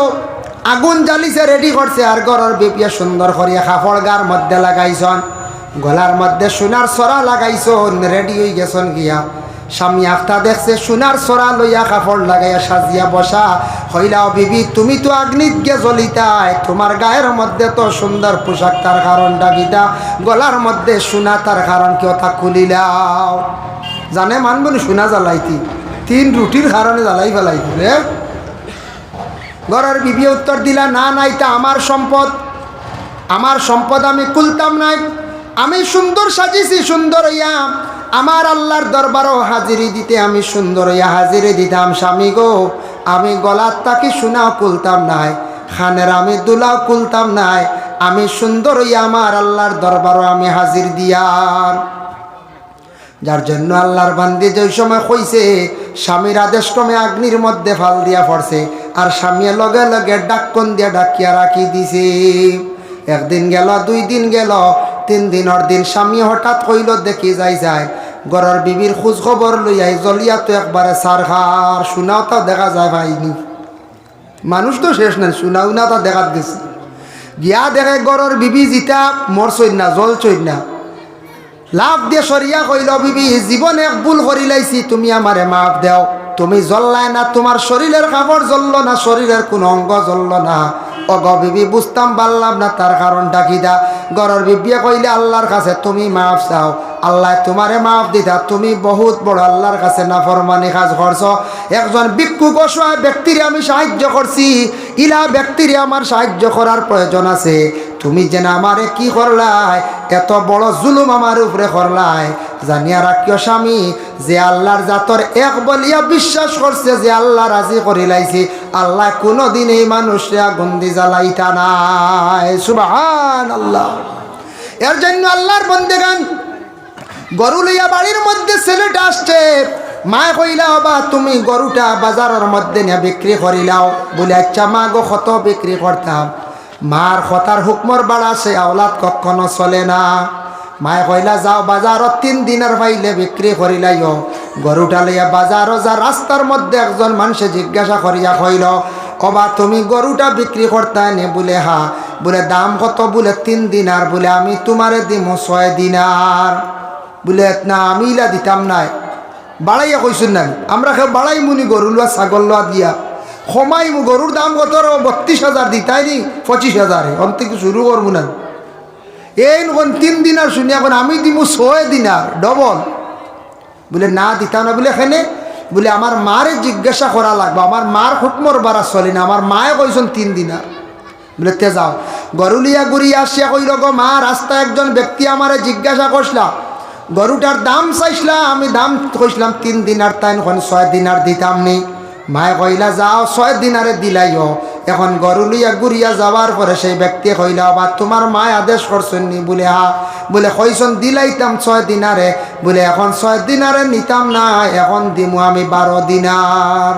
আগুন জ্বালিছে রেডি করছে আর গরুর বিপিয়া সুন্দর করিয়া কাপড় গার মধ্যে লাগাইছন গলার মধ্যে সোনার সরা লাগাইছন রেডি হয়ে গেছন গিয়া স্বামী আফতা দেখছে সোনার সরা লইয়া কাপড় লাগাইয়া সাজিয়া বসা হইলাও বিবি তুমি তো আগ্নিত গে জ্বলিতাই তোমার গায়ের মধ্যে তো সুন্দর পোশাক তার কারণটা গীতা গলার মধ্যে সোনা তার কারণ কেউ তা খুলিলাও জানে মানবনি সোনা জ্বালাইতি 3 রুটির কারণে জ্বালাই ফেলাইতি রে ঘরের বিবি উত্তর দিলা না নাই তা আমার সম্পদ আমি কুলতাম নাই আমি সুন্দর সাজিছি সুন্দর হইয়া আমার আল্লাহর দরবারও হাজিরি দিতে আমি সুন্দর হইয়া হাজিরি দিতাম স্বামী গো আমি গলার তাকে শোনাও কুলতাম নাই খানের আমি দুলাও কুলতাম নাই আমি সুন্দর হইয়া আমার আল্লাহর দরবারও আমি হাজির দিয়ার যার জন্য আল্লাহর বান্দি যে সময় কইছে স্বামীর আদেশ ক্রমে অগ্নির মধ্যে ফাল দিয়া পড়ছে আর স্বামীর লগে লগে ডাক্কন দিয়া ডাকিয়া রাখি দিছে একদিন গেল 2 দিন গেল 3 দিনের দিন স্বামী হঠাৎ কইল দেখি যায় ঘরের বিবির খোঁজ খবর লইয়াই জ্বলিয়া তো একবারে সারখার শোনাও তা দেখা যায় ভাইনি মানুষ তো শেষ নাই শোনাও না তা দেখাত গেছে গিয়া দেখে ঘরের বিবি জিতা মরছই না জ্বলছই না লাভ দিয়ে সরিয়া কইল বিবি জীবনে এক ভুল করিলাইছি তুমি আমারে মাফ দাও তুমি জ্বললাই না তোমার শরীরের কাপড় জ্বলল না শরীরের কোন অঙ্গ জ্বলল না অগ বিবি বুঝতাম পারলাম না তার কারণটা কিটা ঘরের বিবিয়ে কইলে আল্লাহর কাছে তুমি মাফ চাও আল্লাহ তোমারে মাফ দিতা তুমি বহুত বড় আল্লাহর কাছে নাফরমানি কাজ করছো একজন ভিক্ষুক অসহায় ব্যক্তিরে আমি সাহায্য করছি ইলা ব্যক্তিরে আমার সাহায্য করার প্রয়োজন আছে তুমি যেন আমারে কি করলাই এত বড় জুলুম আমার উপরে করলাই জানিয়া রাখিও স্বামী যে আল্লাহর জাতর এক বলিয়া বিশ্বাস করছে যে আল্লাহ রাজি করিলাইছি আল্লাহ কোনোদিন এই মানুষরা গন্দি জ্বালাইতা নাই সুবহানাল্লাহ এর জন্য আল্লাহর বন্দেগান গরু লইয়া বাড়ির মধ্যে ছেলেটা আসছে মা কইলা বা তুমি গরুটা বাজারের মধ্যে নিয়ে বিক্রি করিলাও বলে আচ্ছা মা গো কত বিক্রি করতাম মার কথার হুকমর বাড়া সে আওলাদ কখনো চলে না মায়ে কইলা যাও বাজারত 3 দিনের পাইলে বিক্রি করিলাইও গরুটা লইয়া বাজারও যা রাস্তার মধ্যে একজন মানুষে জিজ্ঞাসা করিয়া কইল কবা তুমি গরুটা বিক্রি করতে নে বলে হা বলে দাম কত? বলে 3 দিনার। বলে আমি তোমারে দিমো 6 দিনার। বলে না আমি ইলা দিতাম নাই। বাড়াইয়া কইসুন না, আমরা কেউ বাড়াই মুনি গরু লোয়া ছাগল লোয়া দিয়া সমাই মু গরুর দাম কত? 32,000 দিতাই নি 25,000 অন্তিকে শুরু করবো না। এই নখন 3 দিনার শুনি এখন আমি দিমু 6 দিনার ডবল। বলে না দিতাম না। বলে এখানে বলে আমার মারে জিজ্ঞাসা করা লাগবে, আমার মার হুকমর বাড়া চলে না, আমার মায়ে কইছেন 3 দিনার। বলে তে যাও। গরুলিয়া ঘুরিয়া আসিয়া কইল গো মা, রাস্তায় একজন ব্যক্তি আমারে জিজ্ঞাসা করছিলা, গরুটার দাম চাইছিলাম, আমি দাম কইছিলাম 3 দিনার, তাই এখন 6 দিনার দিতাম নি। মায়ে কইলা যাও 6 দিনারে দিলাইও। এখন গরুলিয়া ঘুরিয়া যাওয়ার পরে সেই ব্যক্তি কইলা বা তোমার মায় আদেশ করছেন নি? বলে হা। বলে কইসন দিলাইতাম 6 দিনারে। বলে এখন 6 দিনারে নিতাম না, এখন দিমু আমি 12 দিনার।